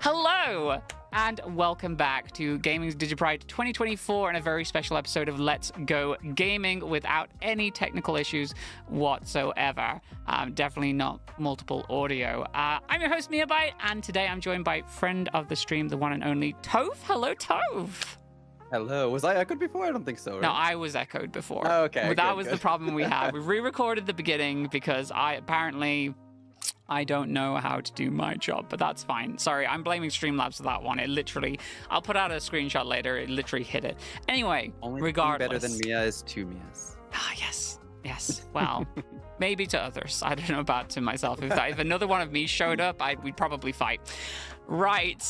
Hello, and welcome back to Gaming's DigiPride 2024 and a very special episode of Let's Go Gaming without any technical issues whatsoever. Definitely not multiple audio. I'm your host, Miabyte, and today I'm joined by friend of the stream, the one and only Toph. Hello, Toph. Hello. Was I echoed before? I don't think so, right? No, I was echoed before. Oh, okay. But that was the problem we had. We re-recorded the beginning because I don't know how to do my job, but that's fine. Sorry, I'm blaming Streamlabs for that one. It literally, I'll put out a screenshot later. It literally hit it. Anyway, Only regardless. better than Mia is two Mias. Ah, yes. Yes. Well, maybe to others. I don't know about to myself. If another one of me showed up, we'd probably fight. Right.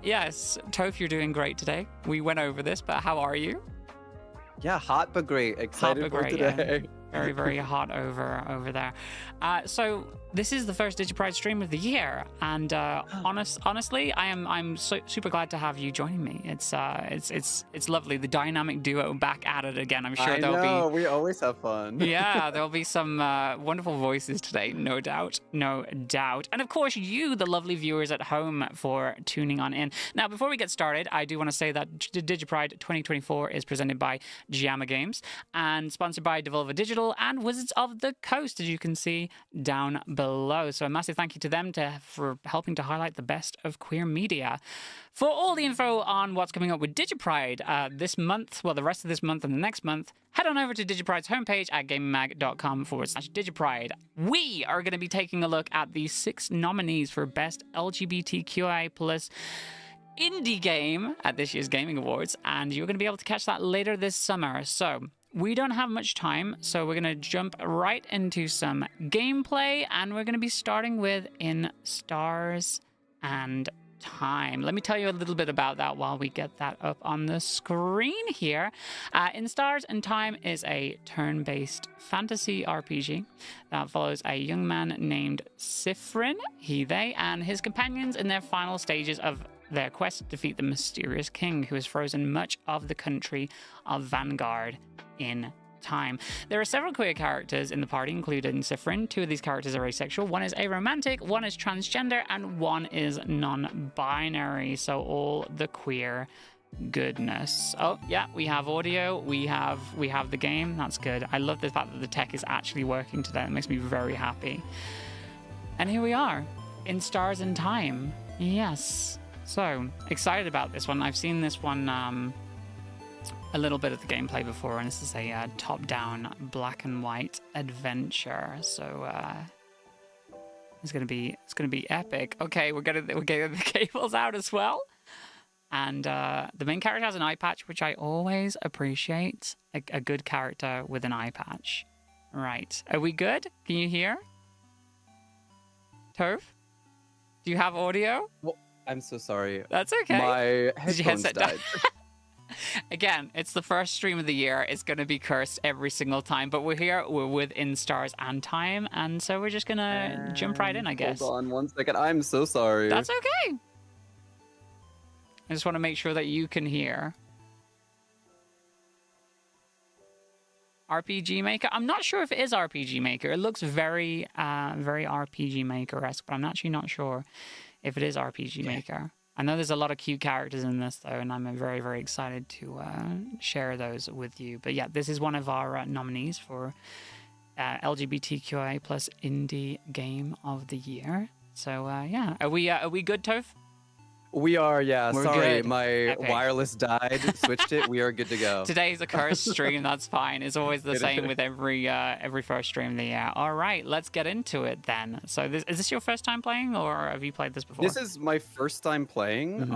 Yes. Toph, you're doing great today. We went over this, but how are you? Yeah, hot but great. Excited Hot but for great, today. Yeah. Very, very hot over there. So this is the first DigiPride stream of the year, and honestly, I'm super glad to have you joining me. It's lovely. The dynamic duo back at it again. I'm sure We always have fun. Yeah, there'll be some wonderful voices today, no doubt, no doubt. And of course, you, the lovely viewers at home, for tuning on in. Now, before we get started, I do want to say that DigiPride 2024 is presented by Inde Games and sponsored by Devolver Digital and Wizards of the Coast, as you can see down below. So a massive thank you to them for helping to highlight the best of queer media. For all the info on what's coming up with DigiPride this month, well, the rest of this month and the next month, head on over to DigiPride's homepage at gamingnmag.com/DigiPride. We are going to be taking a look at the 6 nominees for Best LGBTQI+ Indie Game at this year's Gaming Awards, and you're going to be able to catch that later this summer. So we don't have much time, so we're going to jump right into some gameplay, and we're going to be starting with In Stars and Time. Let me tell you a little bit about that while we get that up on the screen here. In Stars and Time is a turn-based fantasy RPG that follows a young man named Sifrin, they, and his companions in their final stages of their quest to defeat the mysterious king who has frozen much of the country of Vanguard in time. There are several queer characters in the party included in Sifrin. 2 of these characters are asexual, 1 is aromantic, 1 is transgender, and 1 is non-binary. So all the queer goodness. Oh yeah, we have audio, we have the game. That's good. I love the fact that the tech is actually working today. It makes me very happy. And here we are in Stars and Time. Yes. So excited about this one. I've seen this one a little bit of the gameplay before, and this is a top-down black and white adventure. So it's gonna be epic. Okay, we're getting the cables out as well, and the main character has an eye patch, which I always appreciate. A good character with an eye patch. Right, are we good? Can you hear? Toph, do you have audio? Well, I'm so sorry. That's okay. My headphones died. Again, it's the first stream of the year. It's going to be cursed every single time, but we're here. We're with In Stars and Time, and so we're just going to jump right in, I guess. Hold on 1 second. I'm so sorry. That's okay. I just want to make sure that you can hear. RPG Maker? I'm not sure if it is RPG Maker. It looks very RPG Maker-esque, but I'm actually not sure if it is RPG Maker. I know there's a lot of cute characters in this, though, and I'm very, very excited to share those with you. But yeah, this is one of our nominees for LGBTQI+ Indie Game of the Year. So yeah, are we good, Toph? We are, yeah. We're Sorry, good. my Epic. wireless died. Switched it. We are good to go. Today's a cursed stream. That's fine. It's always the same with every first stream of the year. All right, let's get into it then. So, is this your first time playing, or have you played this before? This is my first time playing,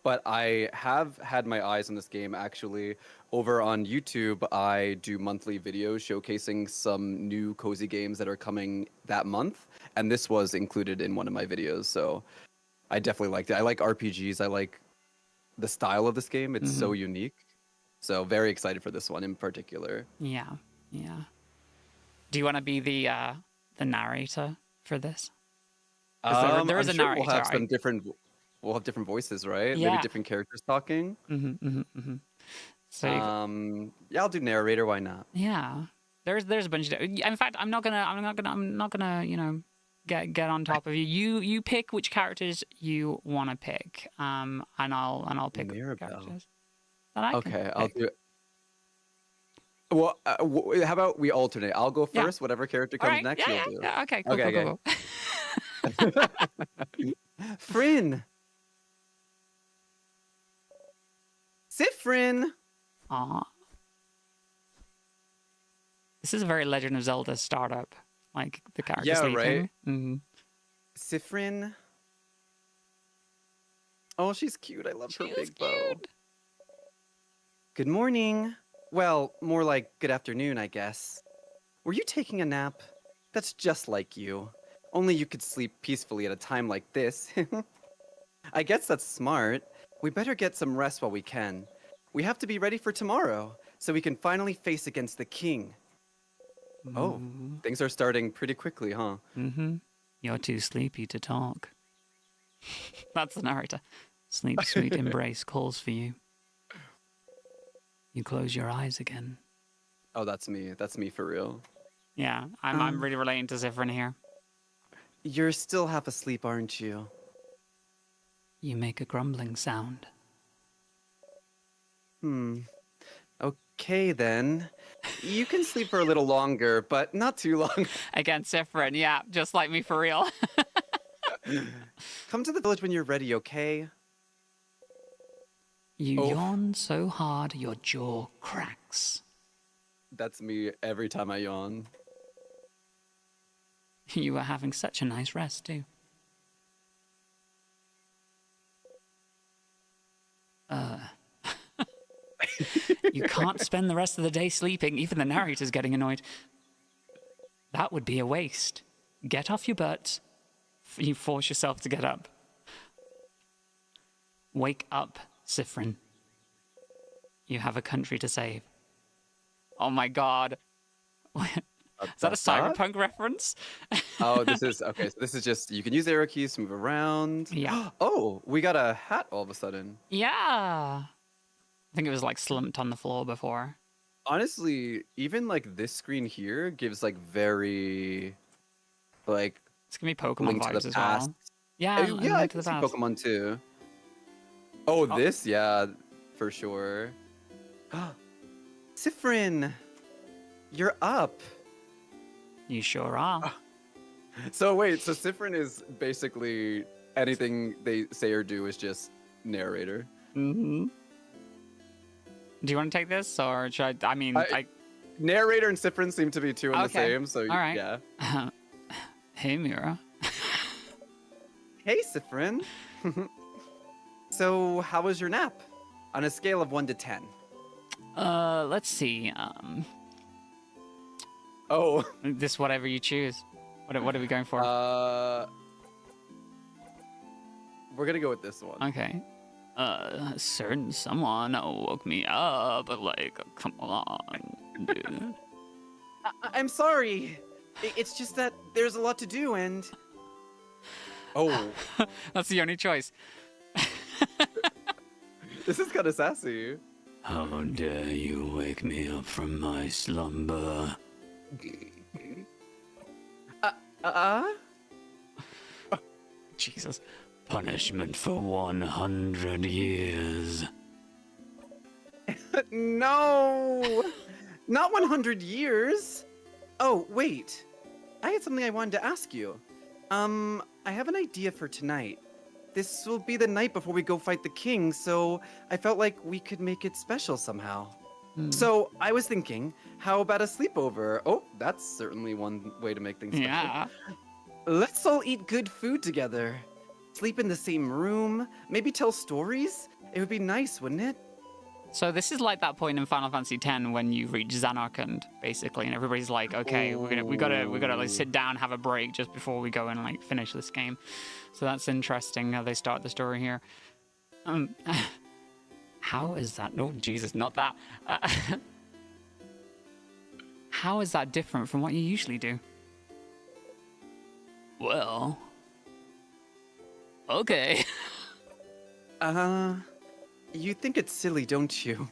but I have had my eyes on this game actually. Over on YouTube, I do monthly videos showcasing some new cozy games that are coming that month, and this was included in one of my videos. So I definitely liked it. I like RPGs. I like the style of this game. It's so unique. So very excited for this one in particular. Yeah, yeah. Do you want to be the narrator for this? There is a narrator. We'll have some different. We'll have different voices, right? Yeah. Maybe different characters talking. So yeah, I'll do narrator. Why not? yeah, there's a bunch of. In fact, I'm not gonna get on top of you. You pick which characters you want to pick, and I'll pick Mirabelle. characters that I can Okay, pick. I'll do it. Well, how about we alternate? I'll go Yeah. first. Whatever character All comes right. next, Yeah, you'll yeah, do. yeah. Okay. Cool. Okay, Cool. okay. Cool. Fryn. Sifrin. Aw. This is a very Legend of Zelda startup, like the character Yeah, sleeping. right. Mm-hmm. Sifrin. Oh, she's cute. I love her big bow. Cute. Good morning. Well, more like good afternoon, I guess. Were you taking a nap? That's just like you. Only you could sleep peacefully at a time like this. I guess that's smart. We better get some rest while we can. We have to be ready for tomorrow, so we can finally face against the king. Oh, things are starting pretty quickly, huh? Mm-hmm. You're too sleepy to talk. That's the narrator. Sleep, sweet embrace calls for you. You close your eyes again. Oh, that's me. That's me for real. Yeah, I'm really relating to Zifrin here. You're still half asleep, aren't you? You make a grumbling sound. Okay, then. You can sleep for a little longer, but not too long. Again, Zifrin, yeah, just like me for real. Come to the village when you're ready, okay? You yawn so hard your jaw cracks. That's me every time I yawn. You were having such a nice rest, too. You can't spend the rest of the day sleeping. Even the narrator's getting annoyed. That would be a waste. Get off your butt. You force yourself to get up. Wake up, Sifrin. You have a country to save. Oh my god. Is that a cyberpunk reference? Oh, this is okay. So this is just you can use arrow keys to move around. Yeah. Oh, we got a hat all of a sudden. Yeah. I think it was like slumped on the floor before. Honestly, even like this screen here gives like very like It's gonna be Pokemon Link to the vibes as Past. well. Yeah, Yeah, I Link to can the see Past. Pokemon too. Oh, this, yeah, for sure. Sifrin, you're up. You sure are. So wait, so Sifrin is basically anything they say or do is just narrator. Mm-hmm. Do you want to take this, or should I? I mean, Narrator and Sifrin seem to be two and the Okay. same, so All right. yeah. Hey, Mira. Hey, Sifrin. So, how was your nap? On a scale of 1 to 10. Let's see. Oh. This whatever you choose. What are we going for? We're gonna go with this one. Okay. Certain someone woke me up. Like, come on, dude. I'm sorry. It's just that there's a lot to do and... Oh. That's the only choice. This is kind of sassy. How dare you wake me up from my slumber? Jesus. Punishment for 100 years. No! Not 100 years! Oh, wait. I had something I wanted to ask you. I have an idea for tonight. This will be the night before we go fight the king, so I felt like we could make it special somehow. So I was thinking, how about a sleepover? Oh, that's certainly one way to make things special. Yeah. Let's all eat good food together. Sleep in the same room, maybe tell stories. It would be nice, wouldn't it? So this is like that point in Final Fantasy X when you reach Xanarkand, basically, and everybody's like, okay, we gotta like sit down, have a break just before we go and like finish this game. So that's interesting how they start the story here. How is that? Oh Jesus, not that. How is that different from what you usually do? Well, okay. You think it's silly, don't you?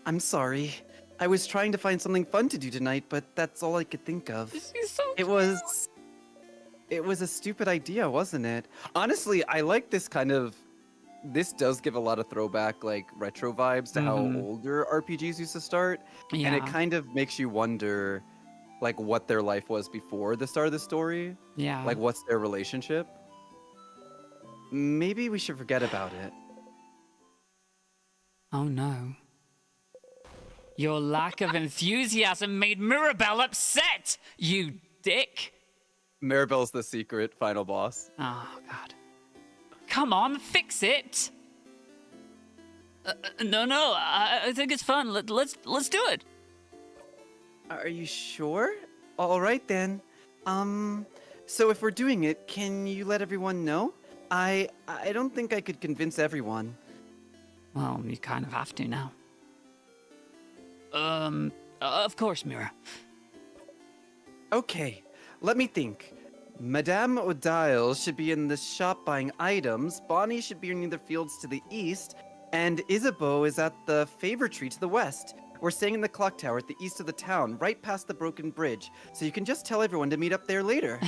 I'm sorry. I was trying to find something fun to do tonight, but that's all I could think of. This is so It It was a stupid idea, wasn't it? Honestly, I like this kind of. This does give a lot of throwback, like retro vibes to how older RPGs used to start, and it Yeah. kind of makes you wonder, like, what their life was before the start of the story. Yeah. Like, what's their relationship? Maybe we should forget about it. Oh no. Your lack of enthusiasm made Mirabelle upset, you dick. Maribel's the secret final boss. Oh god. Come on, fix it. No, I think it's fun. Let's do it. Are you sure? All right then. So if we're doing it, can you let everyone know? I don't think I could convince everyone. Well, you kind of have to now. Of course, Mira. Okay, let me think. Madame Odile should be in the shop buying items, Bonnie should be in the fields to the east, and Isabeau is at the favor tree to the west. We're staying in the clock tower at the east of the town, right past the broken bridge, so you can just tell everyone to meet up there later.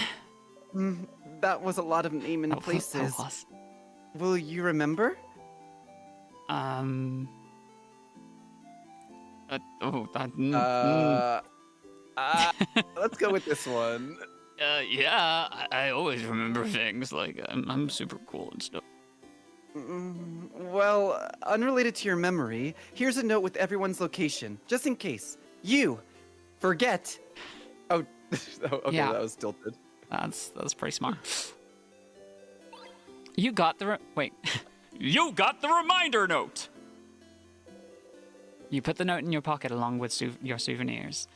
That was a lot of name and places. Will you remember? Let's go with this one. Yeah, I always remember things. Like, I'm super cool and stuff. Well, unrelated to your memory, here's a note with everyone's location, just in case. You forget. Oh, okay, Yeah. that was tilted. That's pretty smart. You got the wait. You got the reminder note. You put the note in your pocket along with your souvenirs.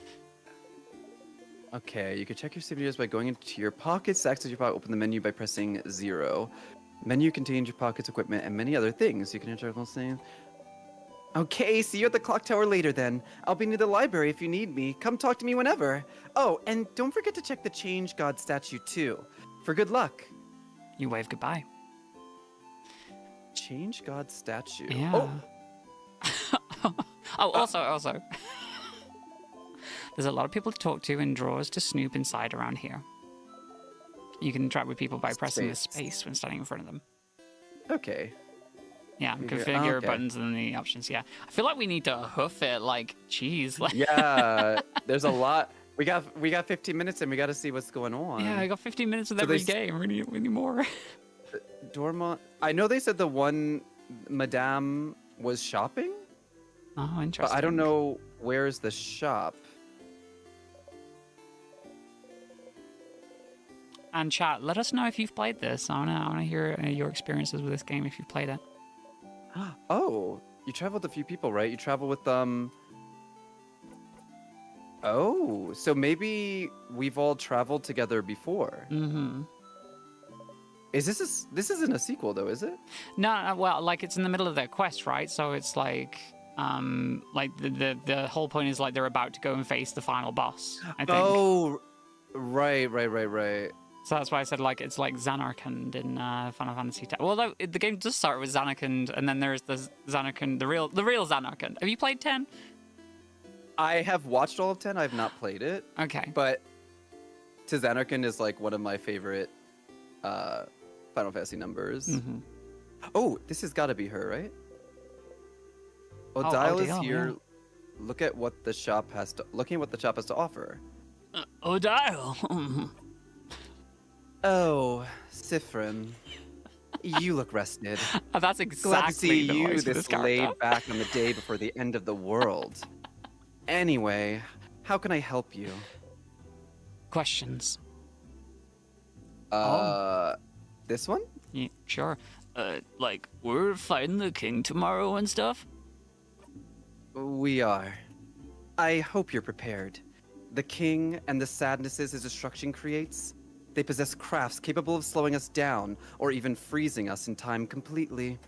Okay, you can check your souvenirs by going into your pockets, access your pocket, open the menu by pressing 0. Menu contains your pockets, equipment, and many other things. You can enter all things. Okay, see you at the clock tower later then. I'll be near the library if you need me. Come talk to me whenever. Oh, and don't forget to check the Change God statue too. For good luck. You wave goodbye. Change God statue. Yeah. Oh, Also. There's a lot of people to talk to and drawers to snoop inside around here. You can interact with people by pressing the space when standing in front of them. okay. Yeah, configure buttons and then the options. Yeah, I feel like we need to hoof it. Like, geez. Like, Yeah, there's a lot. We got 15 minutes and we got to see what's going on. yeah, I got 15 minutes with every game. We need more. Dormont. I know they said the one Madame was shopping. Oh, interesting. But I don't know where's the shop. And chat, let us know if you've played this. I wanna hear your experiences with this game if you've played it. Oh, you traveled with a few people, right? You travel with Oh, so maybe we've all traveled together before. Mm-hmm. This isn't a sequel though, is it? No, well, like it's in the middle of their quest, right? So it's like the whole point is like they're about to go and face the final boss, I think. Oh, right. So that's why I said like it's like Zanarkand in Final Fantasy X. Although the game does start with Zanarkand, and then there's the Zanarkand, the real Zanarkand. Have you played 10? I have watched all of 10. I have not played it. Okay. But to Zanarkand is like one of my favorite Final Fantasy numbers. Mm-hmm. Oh, this has got to be her, right? Odile is here. Yeah. Looking at what the shop has to offer. Odile. Oh, Sifrin, you look rested. That's exactly Glad to see the you voice for this character. laid back on the day before the end of the world. Anyway, how can I help you? Questions. This one? Yeah, sure. Like we're fighting the king tomorrow and stuff. We are. I hope you're prepared. The king and the sadnesses his destruction creates, they possess crafts capable of slowing us down or even freezing us in time completely.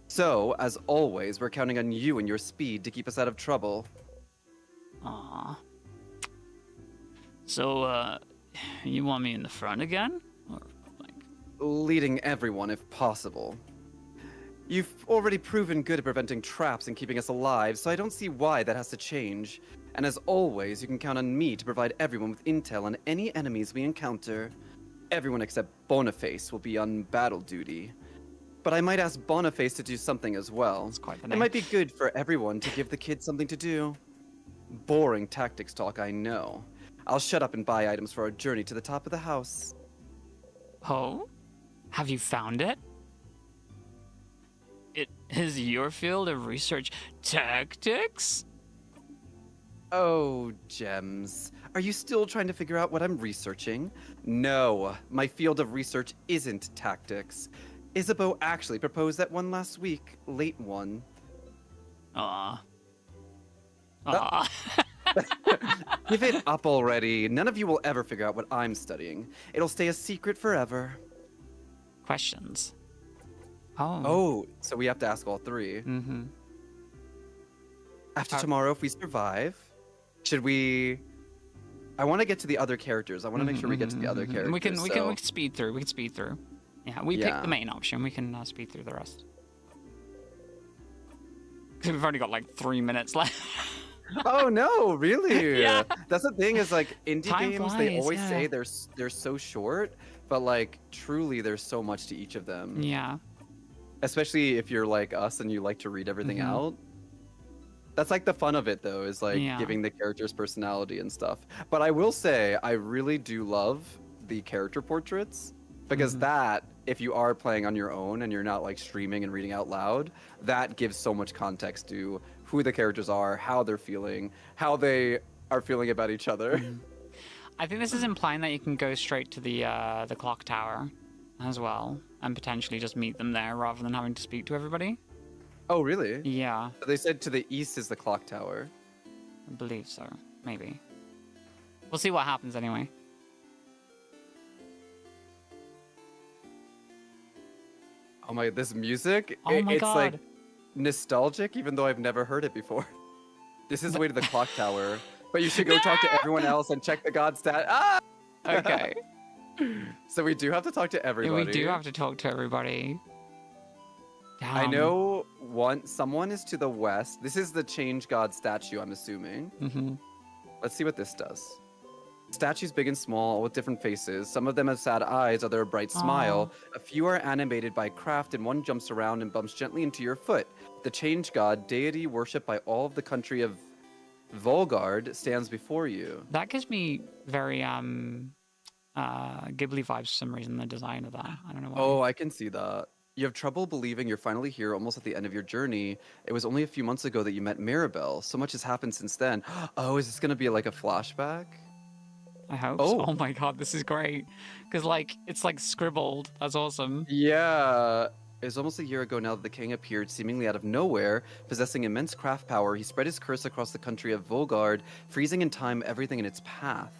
So, as always, we're counting on you and your speed to keep us out of trouble. Aww. So, you want me in the front again? Or, like... Leading everyone if possible. You've already proven good at preventing traps and keeping us alive, so I don't see why that has to change. And as always, you can count on me to provide everyone with intel on any enemies we encounter. everyone except Boniface will be on battle duty. But I might ask Boniface to do something as well. That's quite the It name. might be good for everyone to give the kids something to do. Boring tactics talk, I know. I'll shut up and buy items for our journey to the top of the house. Oh? Have you found it? It is your field of research. Tactics? Oh, Gems. Are you still trying to figure out what I'm researching? No, my field of research isn't tactics. Isabeau actually proposed that one last week. Late one. Aw. Give it up already. None of you will ever figure out what I'm studying. It'll stay a secret forever. Questions. Oh. Oh, so we have to ask all three. Mm-hmm. After tomorrow, if we survive, should we... I want to get to the other characters. I want to make sure we get to the other characters. We can speed through. We can speed through. Yeah, we picked the main option. We can speed through the rest. Because we've only got like 3 minutes left. Oh no, really? Yeah. That's the thing is like indie Time games, they flies, always yeah. say they're so short, but like truly there's so much to each of them. Yeah. Especially if you're like us and you like to read everything out. That's like the fun of it though, is like giving the characters personality and stuff. But I will say I really do love the character portraits because that, if you are playing on your own and you're not like streaming and reading out loud, that gives so much context to who the characters are, how they're feeling, how they are feeling about each other. I think this is implying that you can go straight to the clock tower as well and potentially just meet them there rather than having to speak to everybody. Oh, really? Yeah. They said to the east is the clock tower. I believe so. Maybe. We'll see what happens anyway. Oh my, this music, Oh my it's God. like nostalgic even though I've never heard it before. This is the way to the clock tower, but you should go talk to everyone else and check the god stat. Ah! Okay. So we do have to talk to Yeah, everybody. we do have to talk to everybody. Damn. I know someone is to the west. This is the change god statue, I'm assuming. Let's see what this does. Statues big and small, all with different faces. Some of them have sad eyes, other a bright smile. A few are animated by craft, and one jumps around and bumps gently into your foot. The change god, deity worshipped by all of the country of Volgard, stands before you. That gives me very Ghibli vibes for some reason, the design of that. I don't know why. Oh, I can see that. You have trouble believing you're finally here, almost at the end of your journey. It was only a few months ago that you met Mirabelle. So much has happened since then. Oh, is this going to be like a flashback? I hope so. Oh my god, this is great. Because, like, it's like scribbled. That's awesome. Yeah. It was almost a year ago now that the king appeared seemingly out of nowhere, possessing immense craft power. He spread his curse across the country of Volgard, freezing in time everything in its path.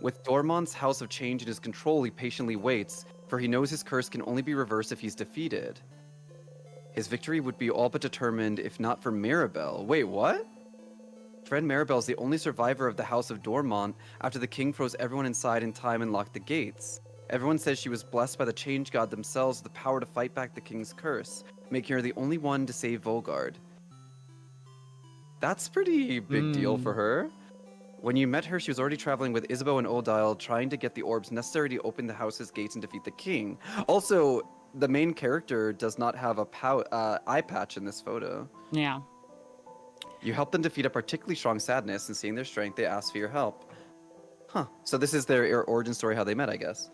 With Dormont's House of Change in his control, he patiently waits, for he knows his curse can only be reversed if he's defeated. His victory would be all but determined if not for Mirabelle. Wait, what? Friend Mirabelle is the only survivor of the House of Dormont after the king froze everyone inside in time and locked the gates. Everyone says she was blessed by the Change God themselves with the power to fight back the king's curse, making her the only one to save Volgard. That's pretty big deal for her. When you met her, she was already traveling with Isabeau and Odile, trying to get the orbs necessary to open the house's gates and defeat the king. Also, the main character does not have a eye patch in this photo. Yeah. You helped them defeat a particularly strong sadness, and seeing their strength, they asked for your help. Huh. So this is their origin story, how they met, I guess.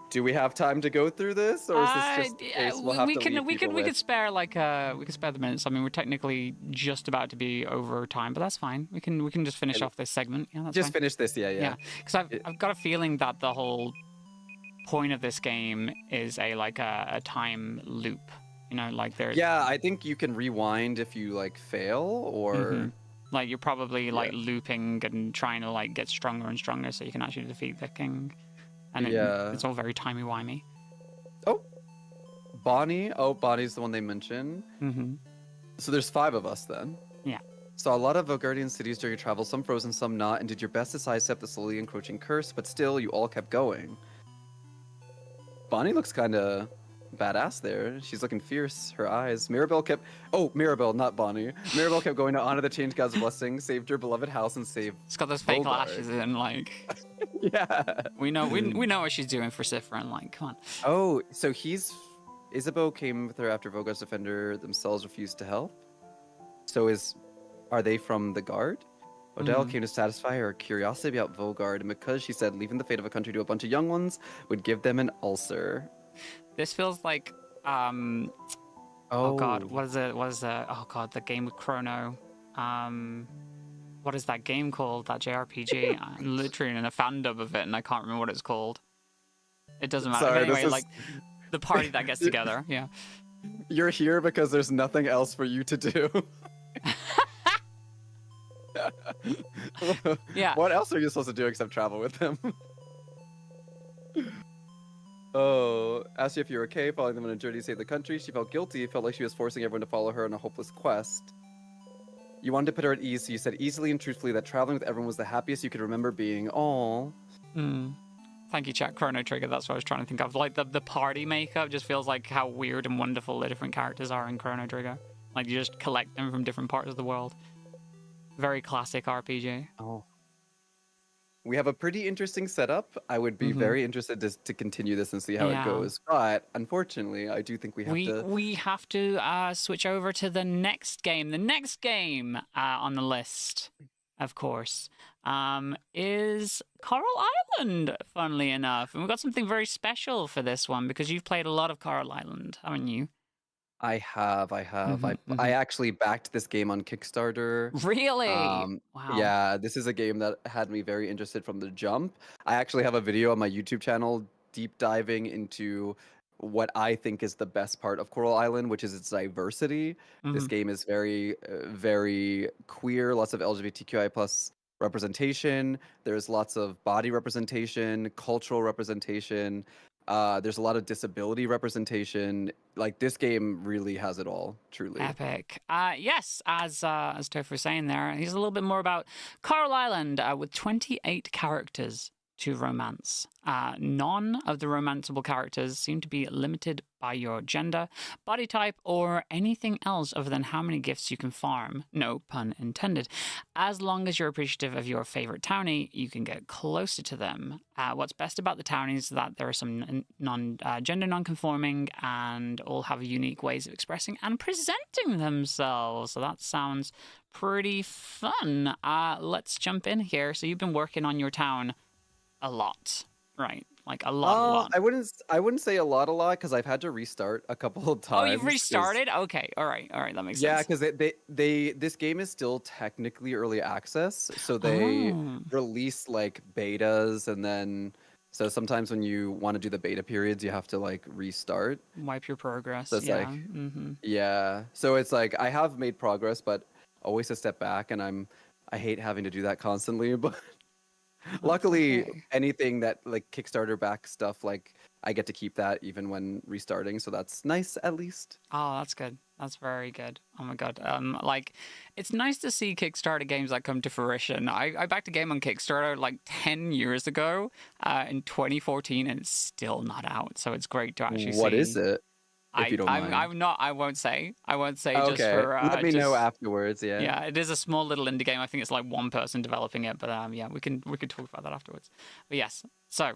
Do we have time to go through this, or is this just a case we'll have to leave we people could with? spare we could spare the minutes. I mean, we're technically just about to be over time, but that's fine. We can just finish off this segment. Yeah, that's Just fine. finish this, yeah. Because I've got a feeling that the whole point of this game is a time loop. You know, like there's Yeah, I think you can rewind if you like fail, or like you're probably like looping and trying to like get stronger and stronger so you can actually defeat the king. And it's all very timey-wimey. Oh, Bonnie. Oh, Bonnie's the one they mentioned. So there's 5 of us then. Yeah. Saw a lot of Volgardian cities during your travel, some frozen, some not, and did your best to sidestep the slowly encroaching curse, but still, you all kept going. Bonnie looks kind of badass there. She's looking fierce. Her eyes. Mirabelle kept. Oh, Mirabelle, not Bonnie. Mirabelle kept going to honor the change god's blessing, saved her beloved house, and saved It's got those fake Volgarde. lashes in, like. Yeah. We know what she's doing for Sifrin. Like, come on. Oh, so Isabeau came with her after Volgarde's defender themselves refused to help. So are they from the guard? Odell came to satisfy her curiosity about Volgarde, and because she said leaving the fate of a country to a bunch of young ones would give them an ulcer. This feels like oh god, what is it? Oh god, the game with Chrono. What is that game called? That JRPG? I'm literally in a fan dub of it, and I can't remember what it's called. It doesn't matter. Sorry, But anyway, like the party that gets together. Yeah. You're here because there's nothing else for you to do. Yeah. What else are you supposed to do except travel with him? Oh, asked you if you were okay, following them on a journey to save the country. She felt guilty, felt like she was forcing everyone to follow her on a hopeless quest. You wanted to put her at ease, so you said easily and truthfully that traveling with everyone was the happiest you could remember being. Aww. Thank you, chat. Chrono Trigger, that's what I was trying to think of. Like, the party makeup just feels like how weird and wonderful the different characters are in Chrono Trigger. Like, you just collect them from different parts of the world. Very classic RPG. Oh. We have a pretty interesting setup. I would be very interested to continue this and see how it goes. But unfortunately, I do think we have to switch over to the next game. The next game on the list, of course, is Coral Island, funnily enough. And we've got something very special for this one because you've played a lot of Coral Island, haven't you? I have. I actually backed this game on Kickstarter. Really? Wow. Yeah, this is a game that had me very interested from the jump. I actually have a video on my YouTube channel deep diving into what I think is the best part of Coral Island, which is its diversity. This game is very, very queer, lots of LGBTQI plus representation. There's lots of body representation, cultural representation. There's a lot of disability representation. Like, this game really has it all, truly. Epic. Yes, as Toph was saying there, here's a little bit more about Coral Island with 28 characters to romance. None of the romanceable characters seem to be limited by your gender, body type, or anything else other than how many gifts you can farm. No pun intended. As long as you're appreciative of your favorite townie, you can get closer to them. What's best about the townies is that there are some gender non-conforming and all have unique ways of expressing and presenting themselves. So that sounds pretty fun. Let's jump in here. So you've been working on your town a lot, right? Like a lot. I wouldn't say a lot because I've had to restart a couple of times. Oh, you've restarted? Okay, all right, that makes sense. Yeah, because this game is still technically early access, so they release like betas, and then so sometimes when you want to do the beta periods, you have to like restart, wipe your progress. So it's yeah, so it's like I have made progress, but always a step back, and I hate having to do that constantly, but. Luckily, anything that like Kickstarter back stuff, like I get to keep that even when restarting, so that's nice at least. Oh, that's good. That's very good. Oh my god. Like it's nice to see Kickstarter games that come to fruition. I backed a game on Kickstarter like 10 years ago, in 2014, and it's still not out. So it's great to actually see. What is it? If you don't mind. I won't say. Okay. Just for let me know afterwards. Yeah. Yeah, it is a small little indie game. I think it's like one person developing it, but yeah, we can talk about that afterwards. But yes, so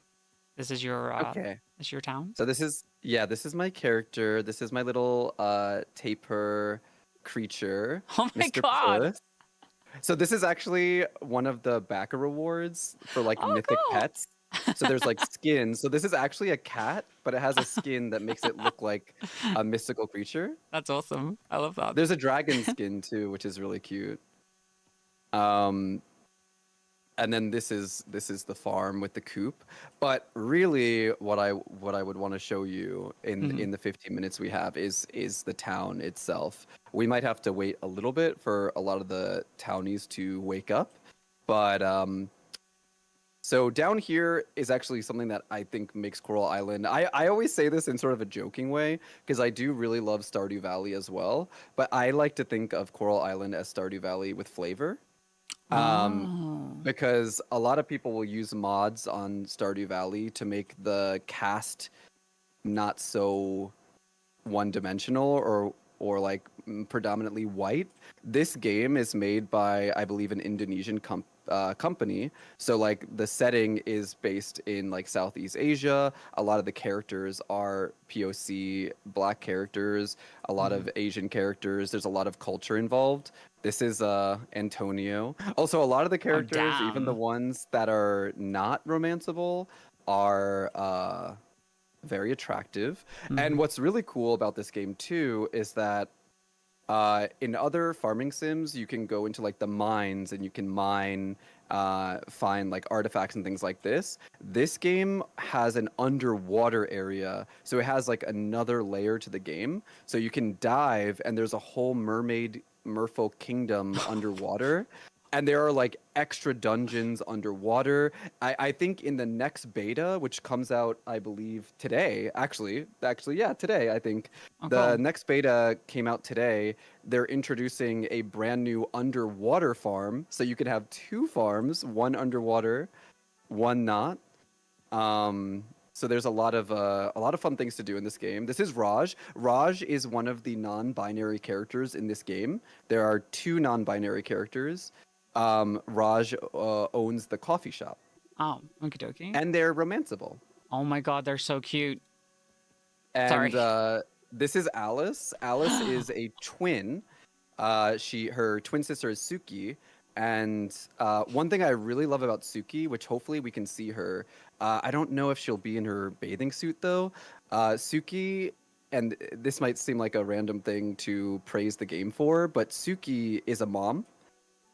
this is your This is your town. So this is my character. This is my little taper creature. Oh my Mr. god. Puss. So this is actually one of the backer rewards for like mythic pets. So there's like skins. So this is actually a cat, but it has a skin that makes it look like a mystical creature. That's awesome. I love that. There's a dragon skin too, which is really cute. And then this is the farm with the coop. But really, what I would want to show you in the 15 minutes we have is the town itself. We might have to wait a little bit for a lot of the townies to wake up, but so down here is actually something that I think makes Coral Island. I always say this in sort of a joking way because I do really love Stardew Valley as well. But I like to think of Coral Island as Stardew Valley with flavor. Because a lot of people will use mods on Stardew Valley to make the cast not so one-dimensional or like predominantly white. This game is made by, I believe, an Indonesian company. So like the setting is based in like Southeast Asia. A lot of the characters are POC black characters, a lot of Asian characters. There's a lot of culture involved. This is Antonio. Also, a lot of the Oh, characters, even the damn. ones that are not romanceable, are very attractive. And what's really cool about this game too is that in other farming sims, you can go into like the mines and you can mine, find like artifacts and things like this. This game has an underwater area, so it has like another layer to the game. So you can dive, and there's a whole merfolk kingdom underwater. And there are like extra dungeons underwater. I think in the next beta, which comes out, I believe today, actually, yeah, today, I think the next beta came out today. They're introducing a brand new underwater farm, so you can have two farms, one underwater, one not. So there's a lot of fun things to do in this game. This is Raj. Raj is one of the non-binary characters in this game. There are two non-binary characters. Raj owns the coffee shop. Oh, okie dokie. And they're romanceable. Oh my god, they're so cute. And Sorry. this is Alice. Alice is a twin. Her twin sister is Suki. And one thing I really love about Suki, which hopefully we can see her, I don't know if she'll be in her bathing suit though. Suki, and this might seem like a random thing to praise the game for, but Suki is a mom.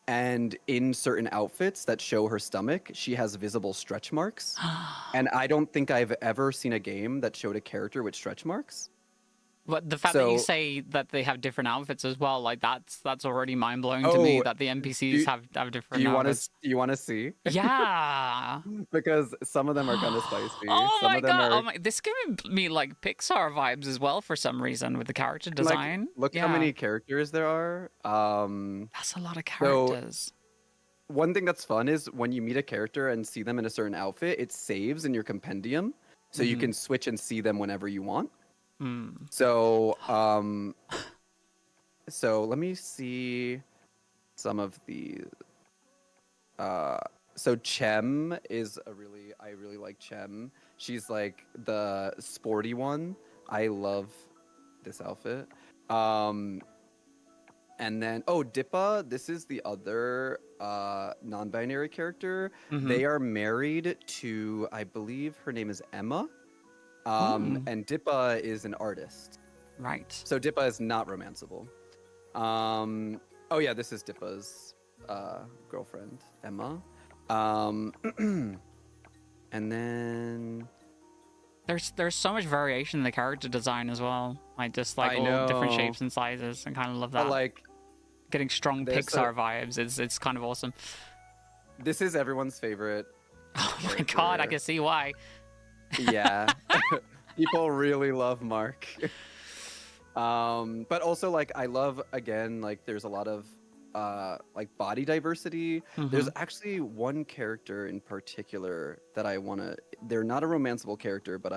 And in certain outfits that show her stomach, she has visible stretch marks. And I don't think I've ever seen a game that showed a character with stretch marks. But the fact that you say that they have different outfits as well, like that's already mind blowing to me that the NPCs have different outfits. Do you want to see? Yeah. Because some of them are kind of spicy. Oh Some my of them god! are... Oh my, this is giving me like Pixar vibes as well for some reason with the character design. Look how many characters there are. That's a lot of characters. One thing that's fun is when you meet a character and see them in a certain outfit, it saves in your compendium, so you can switch and see them whenever you want. So, so let me see some of the. So Chem is I really like Chem. She's like the sporty one. I love this outfit. And then Dippa, this is the other non-binary character. They are married to, I believe her name is Emma. And Dippa is an artist. Right. So Dippa is not romanceable. Oh yeah, this is Dippa's girlfriend, Emma. And then there's so much variation in the character design as well. Like just like all different shapes and sizes. I kind of love that. Like getting strong Pixar vibes. It's kind of awesome. This is everyone's favorite. Oh my god, I can see why. Yeah. People really love Mark. But also like I love, again, like there's a lot of like body diversity. There's actually one character in particular that I want to, they're not a romanceable character, but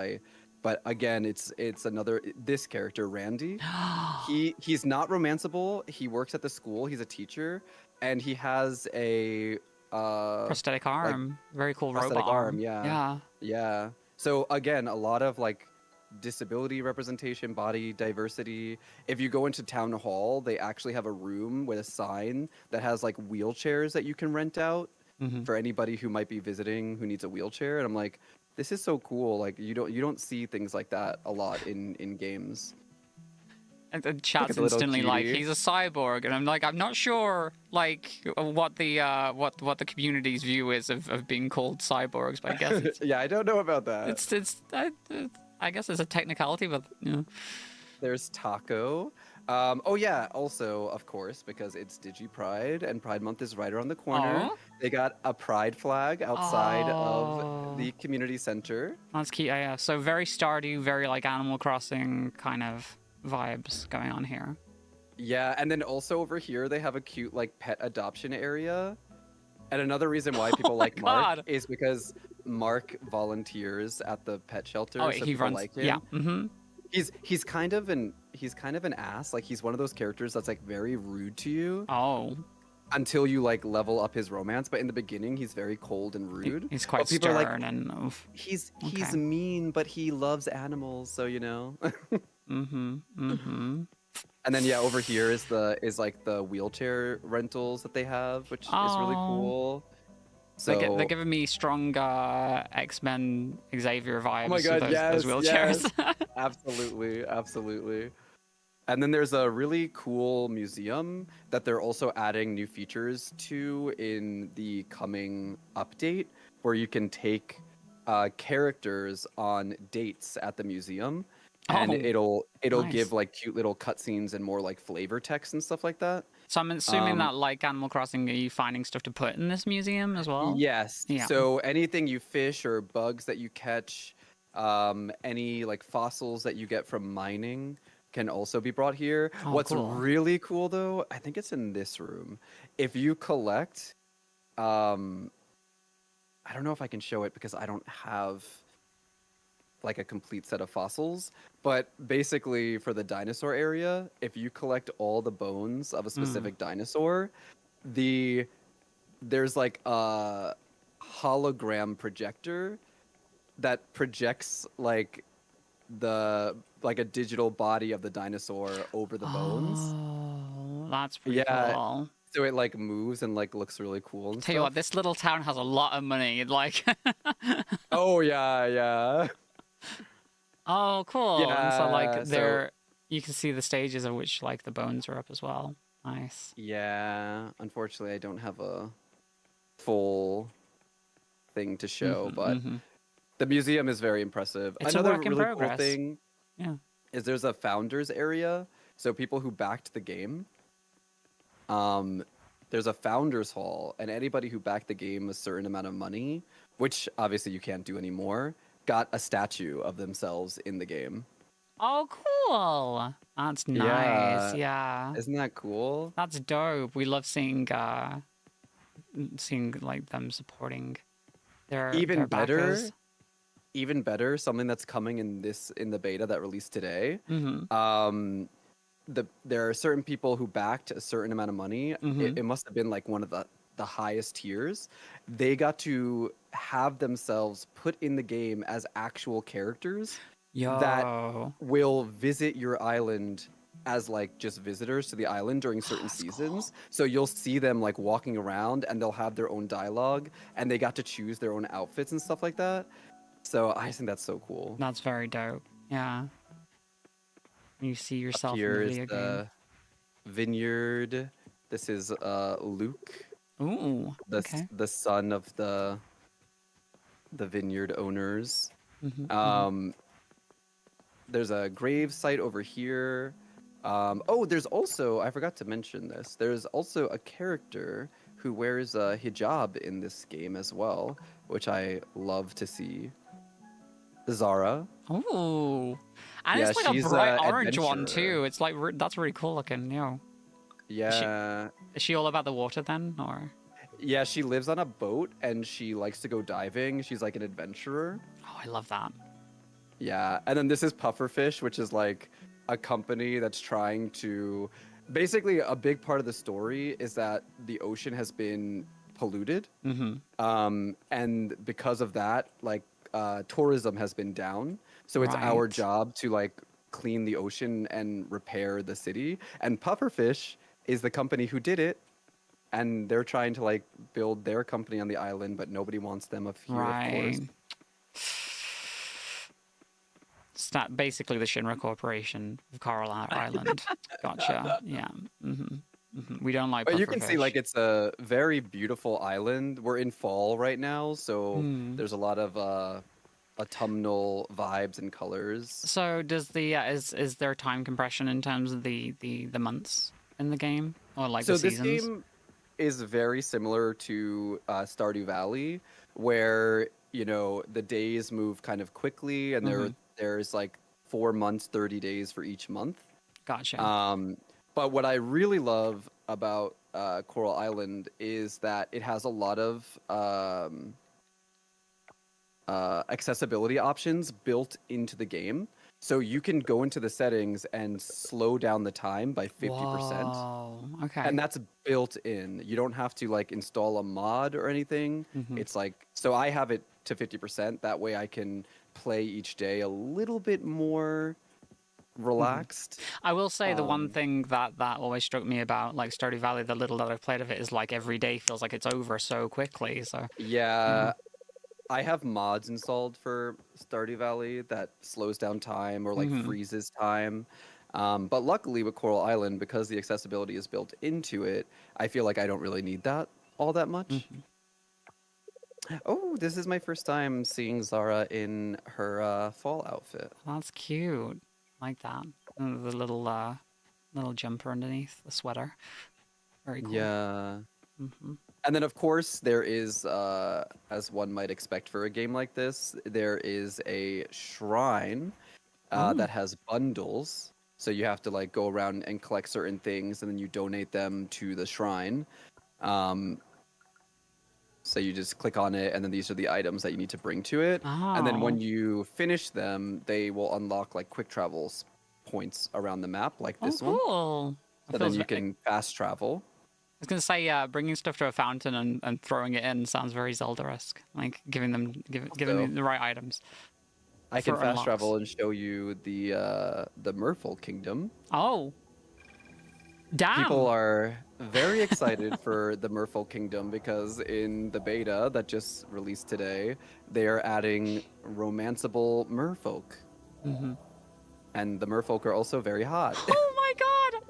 again, it's this character, Randy. He's not romanceable. He works at the school. He's a teacher, and he has a prosthetic arm. Like, very cool prosthetic robot arm. Yeah. So again, a lot of like disability representation, body diversity. If you go into town hall, they actually have a room with a sign that has like wheelchairs that you can rent out for anybody who might be visiting who needs a wheelchair. And I'm like, this is so cool. Like you don't see things like that a lot in games. And chat's instantly like, he's a cyborg, and I'm like, I'm not sure like what the community's view is of being called cyborgs, but I guess it's, yeah, I don't know about that. I guess it's a technicality, but There's Taco. Oh yeah, also of course, because it's DigiPride and Pride Month is right around the corner. They got a pride flag outside of the community center. That's cute. Yeah. So very Stardew, very like Animal Crossing kind of vibes going on here. Yeah, and then also over here they have a cute like pet adoption area. And another reason why people like Mark is because Mark volunteers at the pet shelter. So he runs. like him. Yeah. He's kind of an ass. Like he's one of those characters that's like very rude to you Oh, until you like level up his romance. But in the beginning, he's very cold and rude. he's quite But people are like, stern and oof. he's Okay. mean, but he loves animals, so you know. Mm-hmm. Mm-hmm. And then yeah, over here is like the wheelchair rentals that they have, which is really Oh, cool. they're So, giving me strong X-Men Xavier oh my vibes with god, those yes, yes. wheelchairs. Absolutely, absolutely. And then there's a really cool museum that they're also adding new features to in the coming update, where you can take characters on dates at the museum, and Oh, it'll nice. give like cute little cutscenes and more like flavor text and stuff like that. So I'm assuming Um, that, like Animal Crossing, are you finding stuff to put in this museum as well? yes. Yeah. So anything you fish or bugs that you catch, any like fossils that you get from mining can also be brought here. Oh, What's cool. really cool though, I think it's in this room. If you collect, um, I don't know if I can show it because I don't have like a complete set of fossils, but basically for the dinosaur area, if you collect all the bones of a Mm. specific dinosaur, the there's like a hologram projector that projects like a digital body of the dinosaur over the bones. Oh, that's pretty Yeah, cool. so it like moves and like looks really cool and Tell you what, stuff. this little town has a lot of money. Like, Oh yeah, yeah. oh, cool. And so, like, Yeah, so there, you can see the stages of which, like, the bones are up as well. Nice. yeah, unfortunately I don't have a full thing to show, Mm-hmm, but mm-hmm. the museum is very impressive. It's a Another work in really cool progress. thing Yeah. is there's a founders area. So people who backed the game, um, there's a founders hall, and anybody who backed the game a certain amount of money, which obviously you can't do anymore, got a statue of themselves in the game. Oh, cool. That's nice. Yeah, Yeah. isn't that cool? That's dope. We love seeing like them supporting Even their backers. better, even better, something that's coming in the beta that released today. Mm-hmm. There are certain people who backed a certain amount of money. Mm-hmm. It must have been like one of the highest tiers. They got to have themselves put in the game as actual characters that Yo. will visit your island as like just visitors to the island during certain That's cool. seasons. So you'll see them like walking around and they'll have their own dialogue and they got to choose their own outfits and stuff like that. So I think that's so cool. That's very dope. Yeah. You see Up yourself in the here is video game. the vineyard. This is Luke, Ooh. Okay. the son of the vineyard owners. Mm-hmm. Mm-hmm. Um, there's a grave site over here. Oh, there's also, I forgot to mention this. There's also a character who wears a hijab in this game as well, which I love to see. Zara. Ooh. And Yeah, it's like a she's bright a orange one adventurer. too. It's like that's really cool looking. She Yeah. is she all about the water then, or? Yeah, she lives on a boat and she likes to go diving. She's like an adventurer. Oh, I love that. Yeah, and then this is Pufferfish, which is like a company that's trying to basically a big part of the story is that the ocean has been polluted. Mm-hmm. And because of that, like tourism has been down. So it's our Right. job to like clean the ocean and repair the city. And Pufferfish is the company who did it. And they're trying to like build their company on the island, but nobody wants them up here, of course. Right. It's not basically the Shinra Corporation of Coral Island. Gotcha. Yeah. Mm-hmm. Mm-hmm. We don't like But you can see like pufferfish. it's a very beautiful island. We're in fall right now, so Hmm. there's a lot of autumnal vibes and colors. So does the is there time compression in terms of the months in the game or like the So this seasons? game is very similar to Stardew Valley, where you know the days move kind of quickly, and Mm-hmm. there's like 4 months, 30 days for each month. Gotcha. But what I really love about Coral Island is that it has a lot of accessibility options built into the game. So you can go into the settings and slow down the time by 50%. Whoa. Okay. And that's built in. You don't have to like install a mod or anything. It's like, so I have it to 50%. That way I can play each day a little bit more relaxed. I will say the one thing that always struck me about like Stardew Valley, the little that I've played of it, is like every day feels like it's over so quickly. So Yeah, I have mods installed for Stardew Valley that slows down time or like freezes time. But luckily with Coral Island, because the accessibility is built into it, I feel like I don't really need that all that much. Oh, this is my first time seeing Zara in her fall outfit. that's cute. I like that. And the little jumper underneath the sweater. Very cool. Yeah. And then, of course, there is, as one might expect for a game like this, there is a shrine that has bundles. So you have to like go around and collect certain things, and then you donate them to the shrine. So you just click on it, and then these are the items that you need to bring to it. And then when you finish them, they will unlock like quick travel points around the map, like this one. Cool. So then you can fast travel. I was gonna say, bringing stuff to a fountain and throwing it in sounds very Zelda-esque. Like giving them the right items. I can fast unlocks. travel and show you the Merfolk Kingdom. Oh, damn! People are very excited for the Merfolk Kingdom because in the beta that just released today, they are adding romanceable merfolk. And the merfolk are also very hot. Oh my god!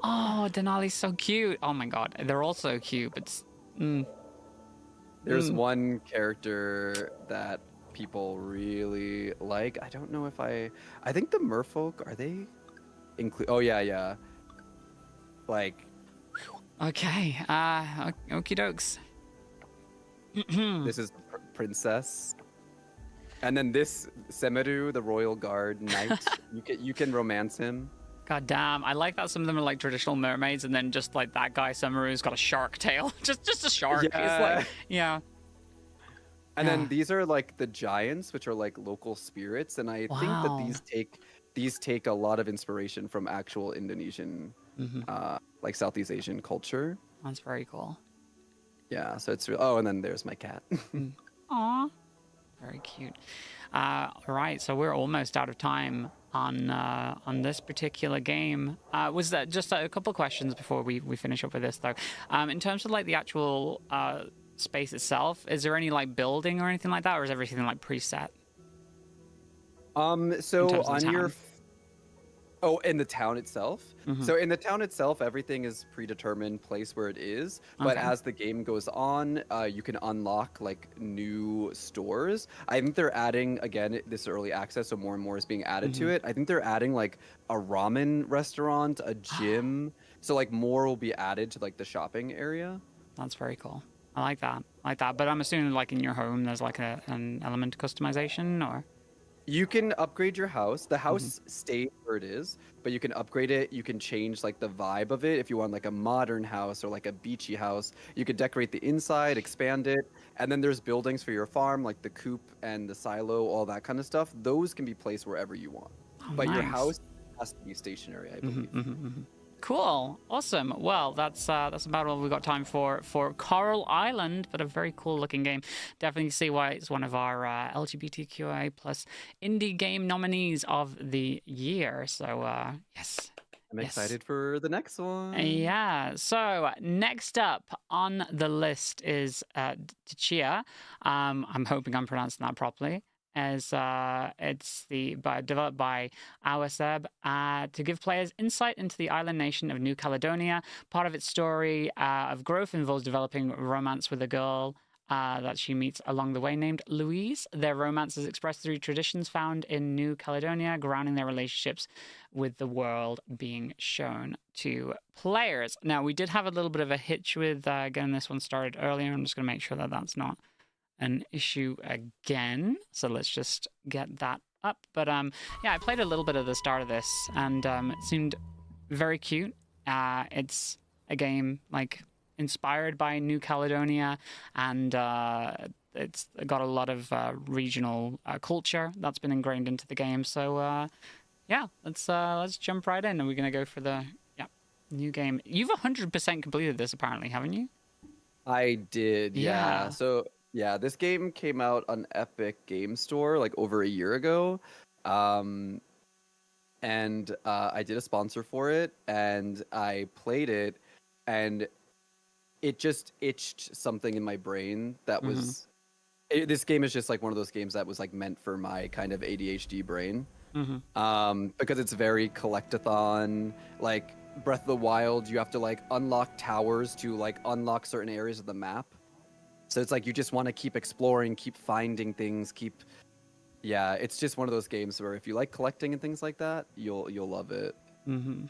Oh, Denali's so cute. Oh my god, they're all so cute. But There's one character that people really like. I don't know if I think the merfolk, are they include? Oh yeah. Like, okay, okie dokes. this is princess. And then this Semeru, the royal guard knight, you can romance him. God damn, I like that some of them are like traditional mermaids, and then just like that guy Samaru's got a shark tail, just a shark. Yeah. It's like, yeah. And then these are like the giants, which are like local spirits, and I think that these take a lot of inspiration from actual Indonesian, like Southeast Asian culture. That's very cool. Yeah, so it's oh, and then there's my cat. Aw, very cute. All right, so we're almost out of time on this particular game. Was that just a couple of questions before we finish up with this though? In terms of like the actual space itself, is there any like building or anything like that, or is everything like preset? So on your in the town itself. So in the town itself, everything is predetermined place where it is. But as the game goes on, you can unlock like new stores. I think they're adding, again, this is early access, so more and more is being added to it. I think they're adding like a ramen restaurant, a gym. So like more will be added to like the shopping area. That's very cool. I like that. But I'm assuming like in your home, there's like an element of customization, or? You can upgrade your house. The house stays where it is, but you can upgrade it. You can change like the vibe of it. If you want like a modern house or like a beachy house, you could decorate the inside, expand it. And then there's buildings for your farm, like the coop and the silo, all that kind of stuff. Those can be placed wherever you want. But your house has to be stationary, I believe. Cool, awesome. Well, that's about all we've got time for Coral Island, but a very cool looking game. Definitely see why it's one of our LGBTQIA plus indie game nominees of the year. So yes. I'm excited for the next one. Yeah. So next up on the list is DIGIPRIDE. I'm hoping I'm pronouncing that properly. As it's developed by Awaseb to give players insight into the island nation of New Caledonia. Part of its story of growth involves developing romance with a girl that she meets along the way named Louise. Their romance is expressed through traditions found in New Caledonia, grounding their relationships with the world being shown to players. Now, we did have a little bit of a hitch with getting this one started earlier. I'm just going to make sure that that's not an issue again, so let's just get that up. But yeah, I played a little bit of the start of this, and it seemed very cute. It's a game like inspired by New Caledonia, and it's got a lot of regional culture that's been ingrained into the game. So yeah, let's jump right in, and we're gonna go for the new game. You've 100% completed this apparently, haven't you? I did, yeah. Yeah. So yeah, this game came out on Epic Game Store like over a year ago. Um, and I did a sponsor for it, and I played it, and it just itched something in my brain that Mm-hmm. was. This game is just like one of those games that was like meant for my kind of ADHD brain. Mm-hmm. Because it's very collectathon. Like Breath of the Wild, you have to like unlock towers to like unlock certain areas of the map. So it's like you just want to keep exploring, keep finding things, keep. Yeah, it's just one of those games where if you like collecting and things like that, you'll love it. Mm-hmm.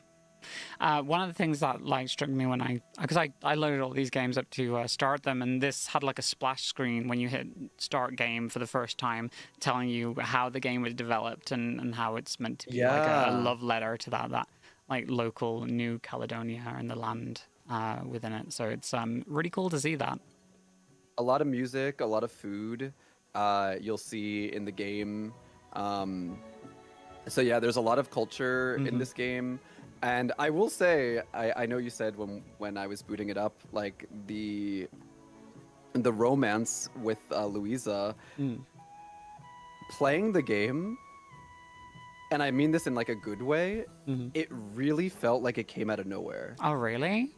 One of the things that like struck me when because I loaded all these games up to start them, and this had like a splash screen when you hit start game for the first time, telling you how the game was developed and how it's meant to be like a Yeah, love letter to that like local New Caledonia and the land within it. So it's really cool to see that. a lot of music, a lot of food. You'll see in the game. So yeah, there's a lot of culture in Mm-hmm. this game, and I will say, I know you said when I was booting it up, like the romance with Louisa, Mm. playing the game, and I mean this in like a good way, Mm-hmm. it really felt like it came out of nowhere. Oh really?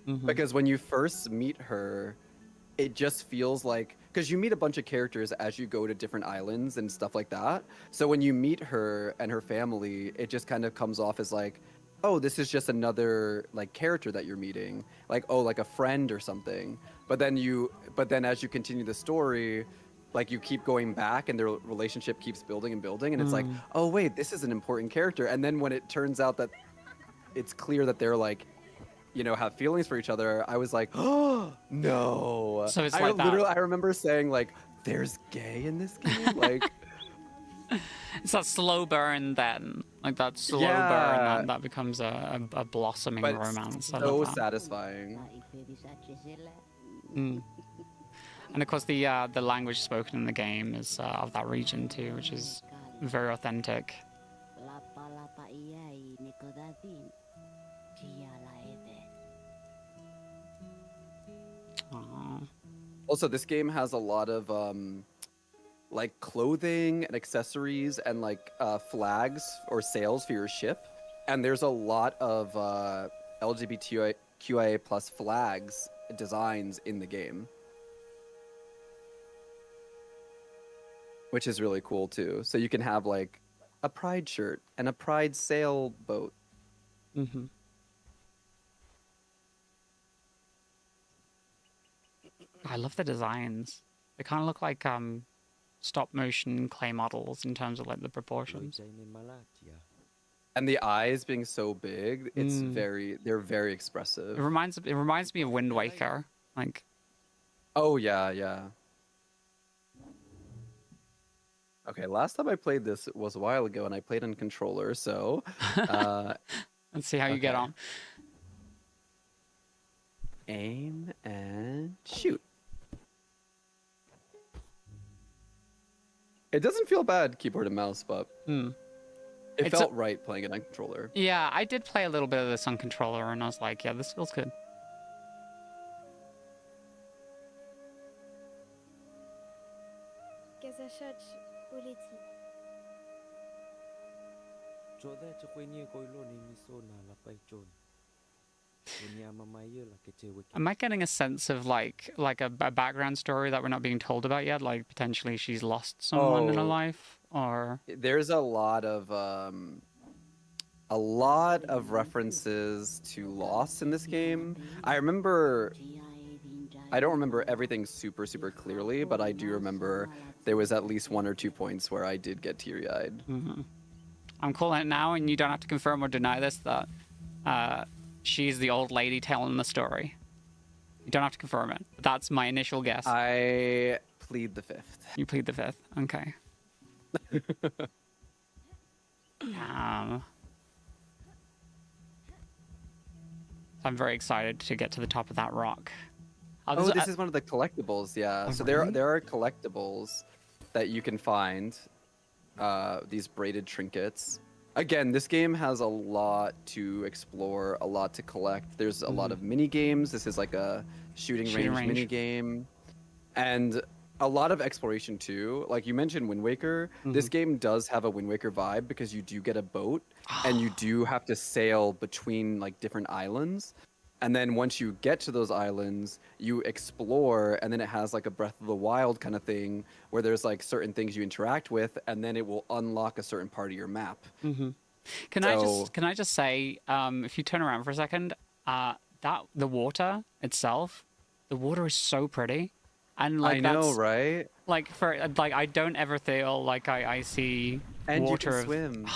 Mm-hmm. Because when you first meet her, it just feels like because you meet a bunch of characters as you go to different islands and stuff like that. So when you meet her and her family, it just kind of comes off as like, oh, this is just another like character that you're meeting, like oh, like a friend or something. But then as you continue the story, like you keep going back and their relationship keeps building and building, and it's like, Mm. oh wait, this is an important character. And then when it turns out that it's clear that they're like have feelings for each other, I was like, oh no. So it's I like that. literally I remember saying like, there's gay in this game? Like It's that slow burn then, like that slow burn yeah, that becomes a blossoming but romance. I so love that. satisfying. Mm. And of course, the language spoken in the game is of that region too, which is very authentic. Aw. Also, this game has a lot of like clothing and accessories and like flags or sails for your ship. And there's a lot of LGBTQIA plus flags designs in the game, which is really cool too. So you can have like a pride shirt and a pride sailboat. Mm-hmm. I love the designs. They kind of look like stop motion clay models in terms of like the proportions. And the eyes being so big, it's Mm. they're very expressive. It reminds me of Wind Waker. Like Oh yeah, yeah. Okay, last time I played this was a while ago, and I played on controller. So, let's see how you get okay. on. Aim and shoot. It doesn't feel bad, keyboard and mouse, but Hmm. it It's felt right playing it on controller. Yeah, I did play a little bit of this on controller, and I was like, yeah, this feels good. Am I getting a sense of like a background story that we're not being told about yet? Like potentially she's lost someone in her Oh, life, or there's a lot of references to loss in this game. I don't remember everything super super clearly, but I do remember there was at least 1 or 2 points where I did get teary-eyed. Mhm. I'm calling it now, and you don't have to confirm or deny this that she's the old lady telling the story. You don't have to confirm it. That's my initial guess. I plead the fifth. You plead the fifth. Okay. Um, I'm very excited to get to the top of that rock. Oh, this is one of the collectibles. Yeah. Oh, So really? there are collectibles that you can find. These braided trinkets. Again, this game has a lot to explore, a lot to collect. There's a lot of mini games. This is like a shooting range mini game, and a lot of exploration too. Like you mentioned Wind Waker, this game does have a Wind Waker vibe because you do get a boat and you do have to sail between like different islands. And then once you get to those islands, you explore, and then it has like a Breath of the Wild kind of thing where there's like certain things you interact with, and then it will unlock a certain part of your map. Can I just say, if you turn around for a second, that the water itself, the water is so pretty, and like I know, that's right? like I don't ever feel like I see And you water can swim.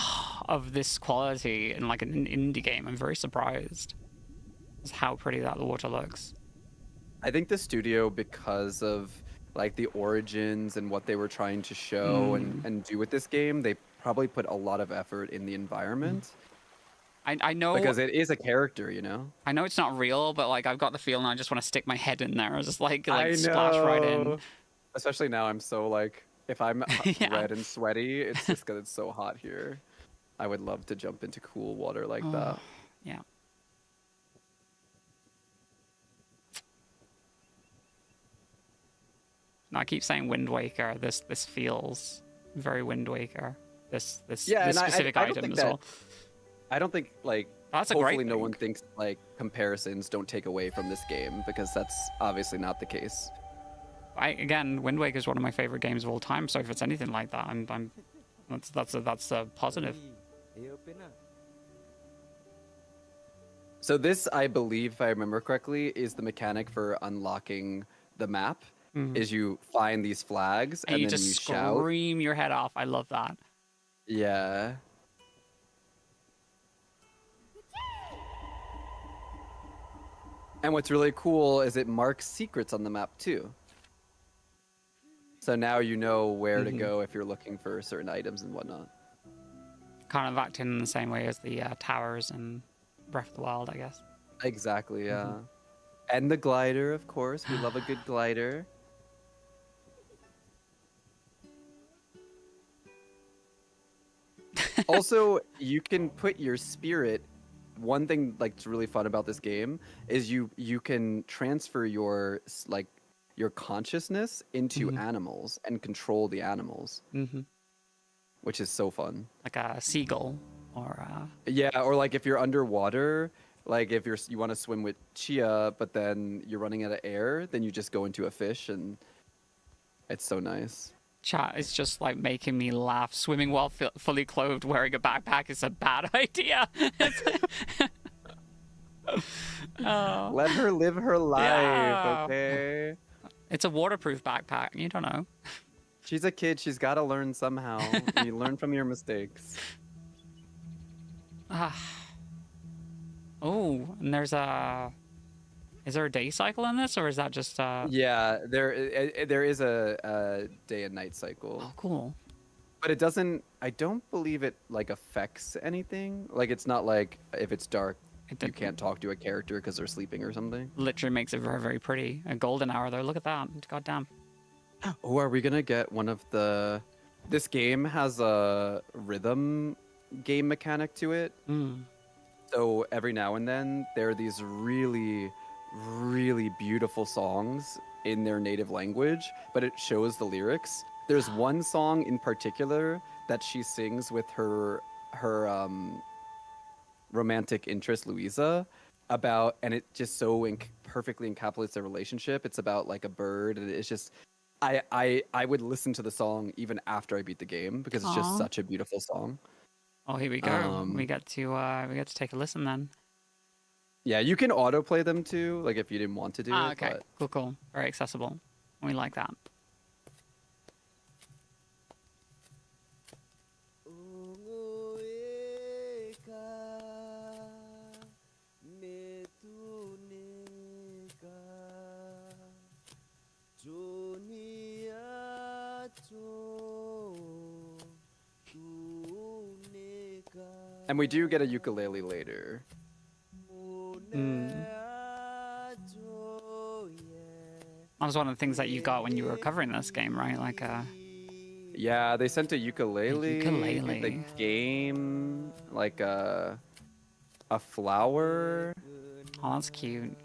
of this quality in like an indie game. I'm very surprised. How pretty that the water looks. I think the studio, because of like the origins and what they were trying to show and do with this game, they probably put a lot of effort in the environment. I know Because it is a character, you know? I know it's not real, but like I've got the feeling I just want to stick my head in there, just like I splash right in. know. Especially now, I'm so like, if I'm Yeah. red and sweaty, it's just because it's so hot here. I would love to jump into cool water like that. Yeah. No, I keep saying Wind Waker. This feels very Wind Waker. This Yeah, this and specific I don't item think as that, well. I don't think like That's a hopefully great no one thing. thinks like comparisons don't take away from this game, because that's obviously not the case. Again, Wind Waker is one of my favorite games of all time. So if it's anything like that, I'm that's a positive. So this, I believe, if I remember correctly, is the mechanic for unlocking the map. Is you find these flags And and you then just you shout. scream your head off. I love that. Yeah. And what's really cool is it marks secrets on the map too. So now you know where to go if you're looking for certain items and whatnot. Kind of acting in the same way as the towers in Breath of the Wild, I guess. Exactly, yeah. And the glider, of course. We love a good glider. Also, you can put your spirit. One thing like that's really fun about this game is you can transfer your like your consciousness into animals and control the animals, which is so fun. Like a seagull or Yeah, or like if you're underwater, like if you want to swim with Chia, but then you're running out of air, then you just go into a fish, and it's so nice. chat is just like making me laugh. Swimming while fully clothed wearing a backpack is a bad idea. Oh. Let her live her life, Yeah. okay? It's a waterproof backpack. You don't know. She's a kid. She's got to learn somehow. You learn from your mistakes. Oh, and there's a... Is there a day cycle in this, or is that just... Yeah, there is a day and night cycle. Oh, cool. But it doesn't... I don't believe it, like, affects anything. Like, it's not like if it's dark, you can't talk to a character because they're sleeping or something. Literally makes it very, very pretty. A golden hour, though. Look at that. God damn. Oh, are we gonna get one of the... This game has a rhythm game mechanic to it. So every now and then, there are these really, really beautiful songs in their native language, but it shows the lyrics. There's one song in particular that she sings with her romantic interest, Louisa, about, and it just so perfectly encapsulates their relationship. It's about like a bird, and it's just... I would listen to the song even after I beat the game because it's just such a beautiful song. Oh, here we go. We get to take a listen then. Yeah, you can autoplay them too, like if you didn't want to do it. Okay. But... Cool. Very accessible. We like that. And we do get a ukulele later. That was one of the things that you got when you were covering this game, right? Like Yeah, they sent a ukulele, ukulele. the game, like a flower, Oh, that's cute.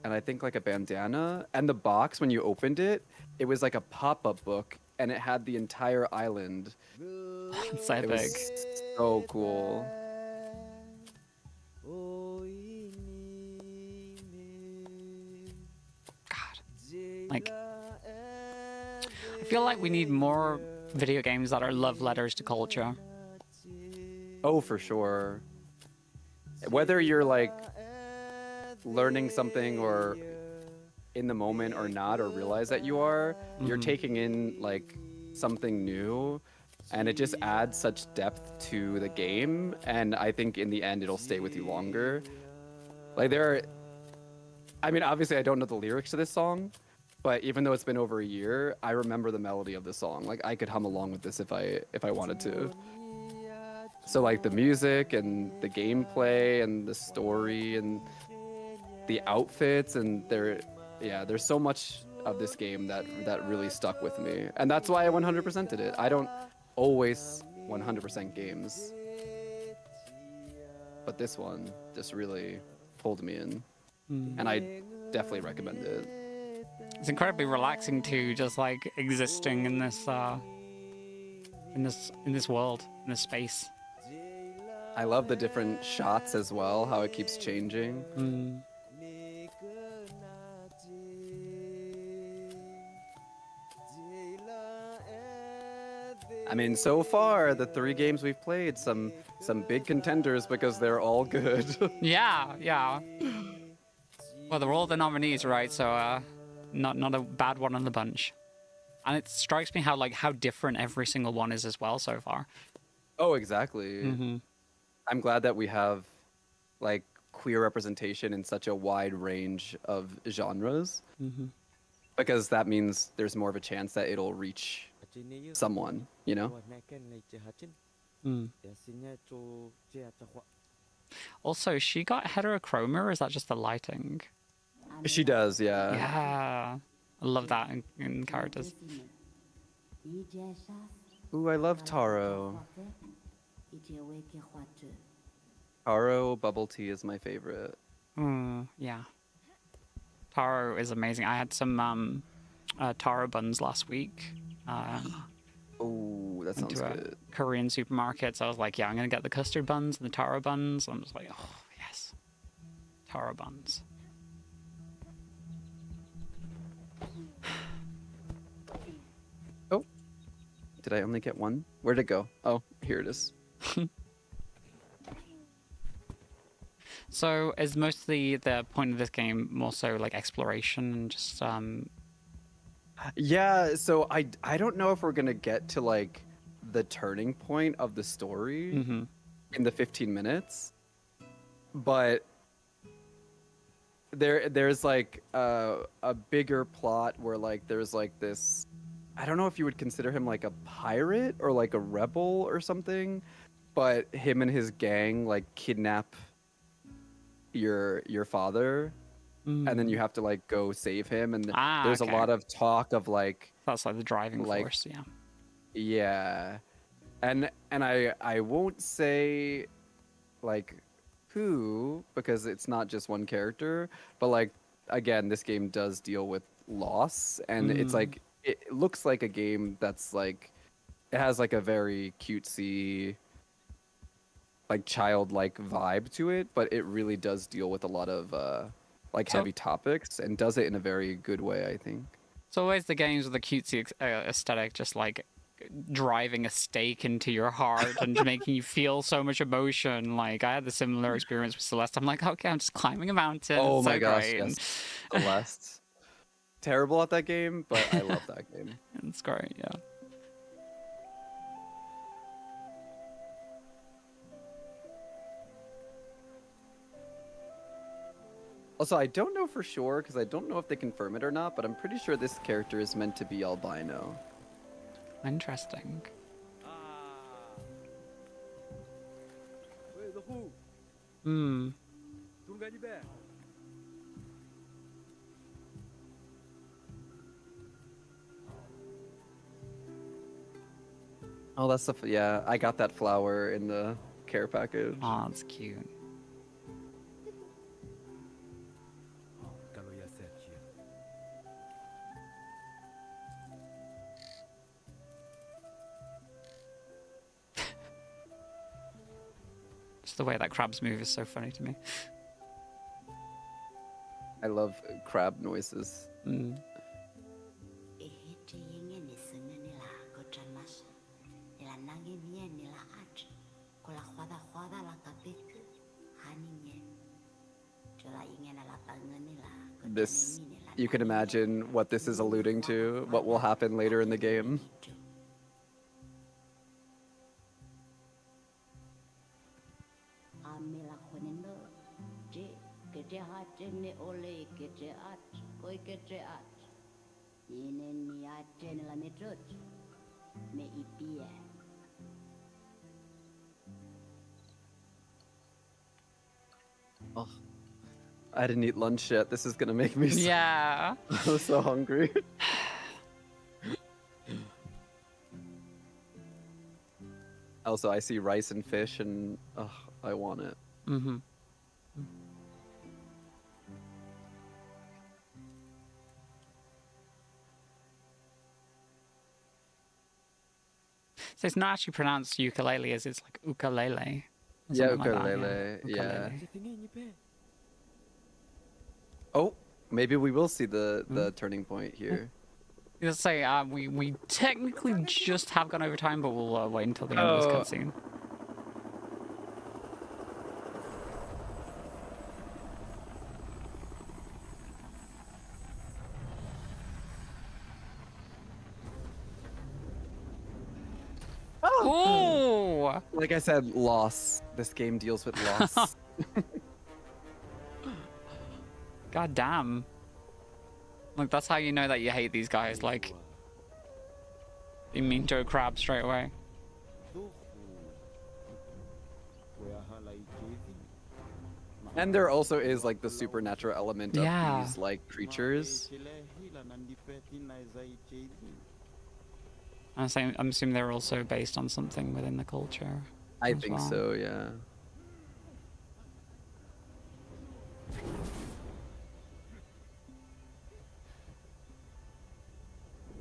and I think like a bandana. And the box, when you opened it, it was like a pop-up book, and it had the entire island. It's so It big. was so cool. God. Like, I feel like we need more video games that are love letters to culture. Oh, for sure. Whether you're like learning something or in the moment or not, or realize that you are, you're taking in like something new, and it just adds such depth to the game. And I think in the end, it'll stay with you longer. Like I mean, obviously I don't know the lyrics to this song, but even though it's been over a year, I remember the melody of the song. Like I could hum along with this if I wanted to. So like the music and the gameplay and the story and the outfits, and there's so much of this game that really stuck with me. And that's why I 100%ed it. I don't always 100% games, but this one just really pulled me in. And I definitely recommend it. It's incredibly relaxing too, just like existing in this world, in this space. I love the different shots as well, how it keeps changing. I mean, so far, the 3 games we've played, some big contenders because they're all good. Yeah. Well, they're all the nominees, right? So, not a bad one in the bunch. And it strikes me how different every single one is as well so far. Oh, exactly. I'm glad that we have like queer representation in such a wide range of genres, because that means there's more of a chance that it'll reach someone, you know? Also, she got heterochroma, or is that just the lighting? She does, yeah. Yeah. I love that in characters. Ooh, I love Taro. Taro bubble tea is my favorite. Yeah. Taro is amazing. I had some taro buns last week. Oh, that sounds Into a good. Korean supermarket. So I was like, yeah, I'm going to get the custard buns and the taro buns. I'm just like, oh, yes. Taro buns. Oh, did I only get one? Where'd it go? Oh, here it is. So is mostly the point of this game more so like exploration and just Yeah, so I don't know if we're gonna get to like the turning point of the story in the 15 minutes, but there's like a bigger plot where like there's like this, I don't know if you would consider him like a pirate or like a rebel or something, but him and his gang like kidnap your father, and then you have to like go save him, and there's a lot of talk of like that's like the driving force, yeah. Yeah. And I won't say like who, because it's not just one character, but like again, this game does deal with loss, and it's like it looks like a game that's like it has like a very cutesy like childlike vibe to it, but it really does deal with a lot of like heavy topics, and does it in a very good way, I think. It's always the games with the cutesy aesthetic, just like driving a stake into your heart and making you feel so much emotion. Like I had the similar experience with Celeste. I'm like, okay, I'm just climbing a mountain. Oh it's my so gosh, great. yes. Celeste. Terrible at that game, but I love that game. It's great, yeah. Also, I don't know for sure, because I don't know if they confirm it or not, but I'm pretty sure this character is meant to be albino. Interesting. Oh, that's the yeah. I got that flower in the care package. Oh, that's cute. Just the way that crabs move is so funny to me. I love crab noises. Mm. This, you can imagine what this is alluding to, what will happen later in the game. Oh, I didn't eat lunch yet. This is gonna make me so, Yeah. I'm so hungry. Also, I see rice and fish, and I want it. Mm-hmm. So it's not actually pronounced ukulele, as it's like ukulele. Or Yeah, something like that, ukulele. Yeah. Ukulele. Oh, maybe we will see the turning point here. Let's say we technically just have gone over time, but we'll wait until the end of this cutscene. Oh! Like I said, loss. This game deals with loss. God damn. Like, that's how you know that you hate these guys. Like, you mean to a crab straight away. And there also is like the supernatural element of Yeah. these like creatures. I'm assuming they're also based on something within the culture. I as think well. so, yeah.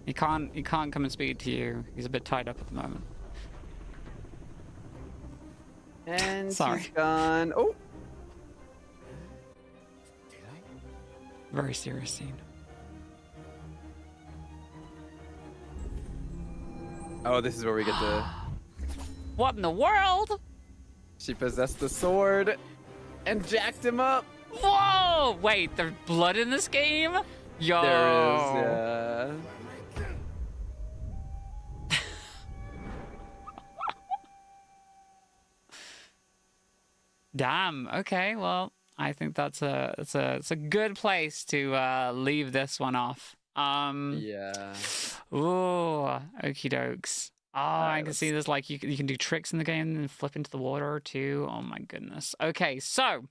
He can't come and speak to you. He's a bit tied up at the moment. And Sorry. she's gone. Oh, Very serious scene. oh, this is where we get to. What in the world? She possessed the sword and jacked him up. Whoa! Wait, there's blood in this game? Yo! There is, yeah. Damn. Okay. Well, I think that's a good place to leave this one off. Yeah. Ooh, okie dokes. Oh, I can let's- see there's like you can do tricks in the game and flip into the water too. Oh my goodness. Okay, so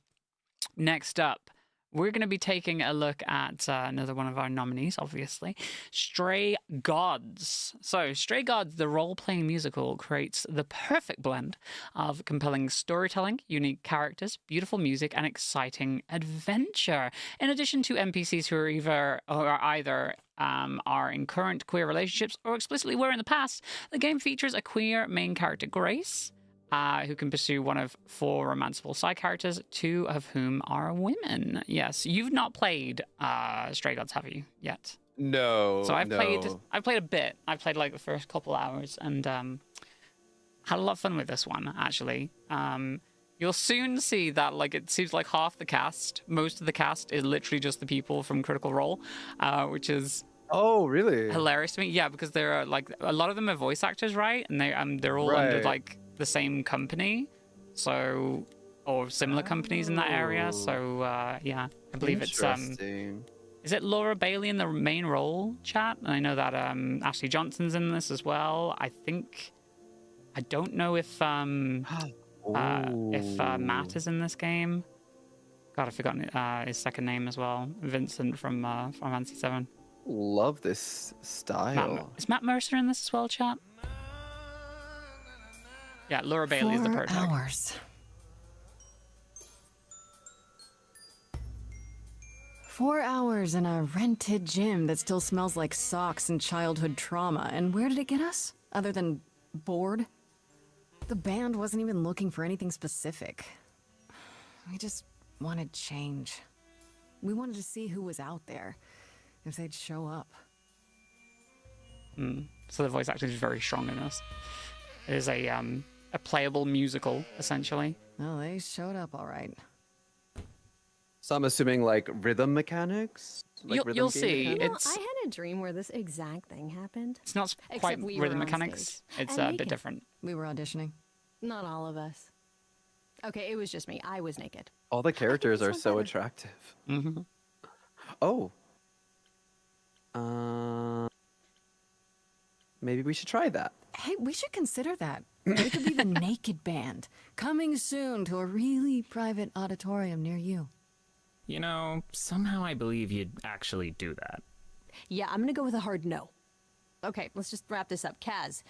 next up, we're going to be taking a look at another one of our nominees, obviously, Stray Gods. So, Stray Gods, the role-playing musical, creates the perfect blend of compelling storytelling, unique characters, beautiful music, and exciting adventure. In addition to NPCs who are either are in current queer relationships or explicitly were in the past, the game features a queer main character, Grace, who can pursue one of 4 romanceable side characters, 2 of whom are women. Yes, you've not played Stray Gods, have you, yet? No. So I've no. played a bit. I played like the first couple hours and had a lot of fun with this one, actually. You'll soon see that like it seems like half the cast, most of the cast is literally just the people from Critical Role, which is Oh, really? hilarious to me. Yeah, because there are like a lot of them are voice actors, right? And they're all under Right. like the same company, so or similar companies in that area. So yeah, I believe it's Interesting. is it Laura Bailey in the main role, chat? And I know that Ashley Johnson's in this as well. I don't know if Matt is in this game. God, I've forgotten his second name as well. Vincent from Final Fantasy 7. Love this style. Is Matt Mercer in this as well, chat? Yeah, Laura Bailey is the 4 pro tag. hours. 4 hours in a rented gym that still smells like socks and childhood trauma. And where did it get us? Other than bored? The band wasn't even looking for anything specific. We just wanted change. We wanted to see who was out there, if they'd show up. So the voice acting is very strong in this. It is a playable musical, essentially. Well, they showed up all right. So I'm assuming like rhythm mechanics. Like rhythm You'll game see. mechanics? I had a dream where this exact thing happened. It's not Except quite we were rhythm on mechanics. stage. It's And a bit naked. different. We were auditioning. Not all of us. Okay, it was just me. I was naked. All the characters this are one so better. attractive. Mm-hmm. Oh. Maybe we should try that. Hey, we should consider that. We could be the Naked Band, coming soon to a really private auditorium near you. You know, somehow I believe you'd actually do that. Yeah, I'm gonna go with a hard no. Okay, let's just wrap this up. Kaz,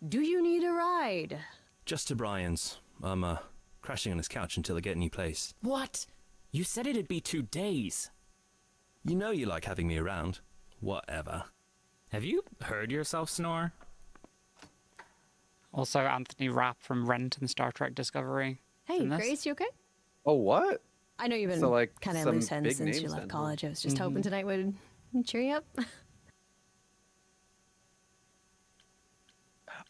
do you need a ride? Just to Brian's. I'm crashing on his couch until I get a new place. What? You said it'd be 2 days. You know you like having me around. Whatever. Have you heard yourself snore? Also, Anthony Rapp from Rent and Star Trek Discovery. Hey, in this. Grace, you okay? Oh, what? I know you've been So, like, kind of some loose ends big since you names left then, huh? college. I was just hoping tonight would cheer you up.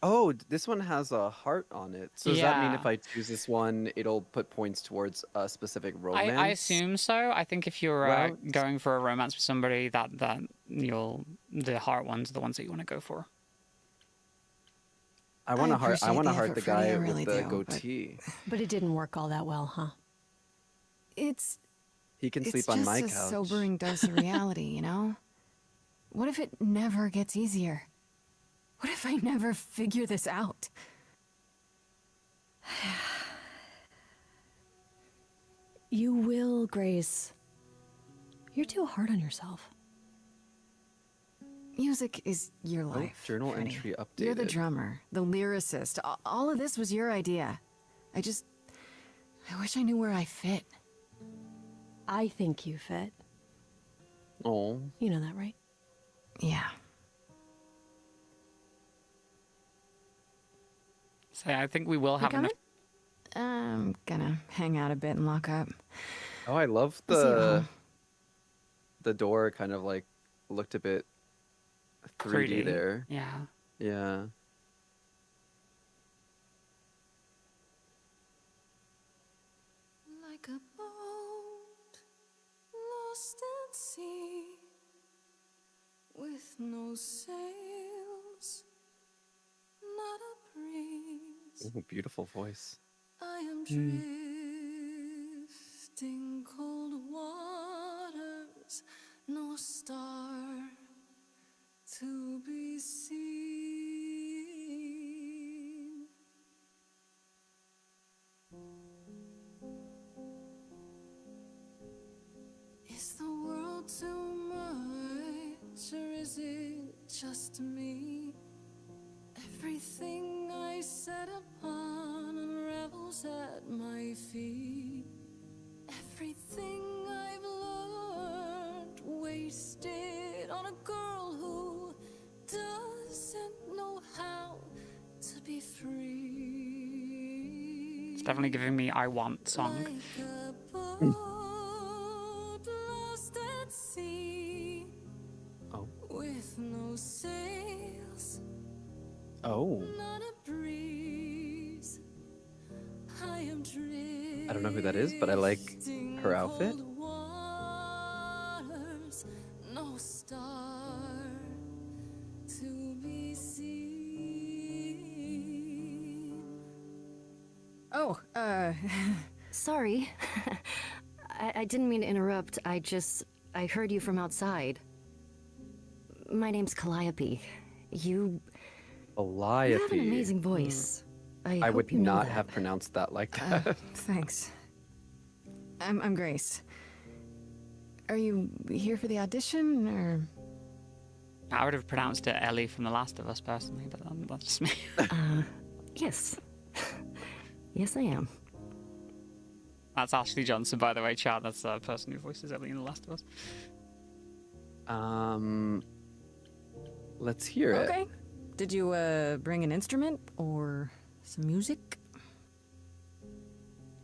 Oh, this one has a heart on it. So does that mean Yeah. if I choose this one, it'll put points towards a specific romance? I assume so. I think if you're route? going for a romance with somebody, that the heart ones are the ones that you want to go for. I want to heart. I appreciate want to the heart effort, the Freddie, guy I really with the do, but- goatee. But it didn't work all that well, huh? It's He can it's sleep just on my a couch. sobering dose of reality, you know? What if it never gets easier? What if I never figure this out? You will, Grace. You're too hard on yourself. Music is your life. journal Freddie. entry You're the updated. drummer, the lyricist. All of this was your idea. I wish I knew where I fit. I think you fit. Oh, You know that, right? Yeah. So I think we will have coming? enough. I'm gonna hang out a bit and lock up. oh, I love I'll see you at home. the door. Kind of like looked a bit 3D, 3D. there. Yeah. Yeah. Like a boat lost at sea with no sails, not a breeze. Ooh, beautiful voice. I am drifting cold waters, no star to be seen. Is the world too much, or is it just me? Everything I set upon unravels at my feet. Everything I've learned wasted on a girl who doesn't know how to be free. It's definitely giving me I Want song. Like a boat lost at sea Oh. with no sails. Oh. Not a breeze. I am drifting. I don't know who that is, but I like her outfit. cold waters, no star to be seen. Oh, Sorry. I didn't mean to interrupt. I heard you from outside. My name's Calliope. You Calliope. have an amazing voice. I hope would you know not that. have pronounced that like that. thanks. I'm Grace. Are you here for the audition, or? I would have pronounced it Ellie from The Last of Us personally, but that's just me. Yes. Yes, I am. That's Ashley Johnson, by the way, chat. That's the person who voices Ellie in The Last of Us. Let's hear it. Okay. Did you bring an instrument or some music?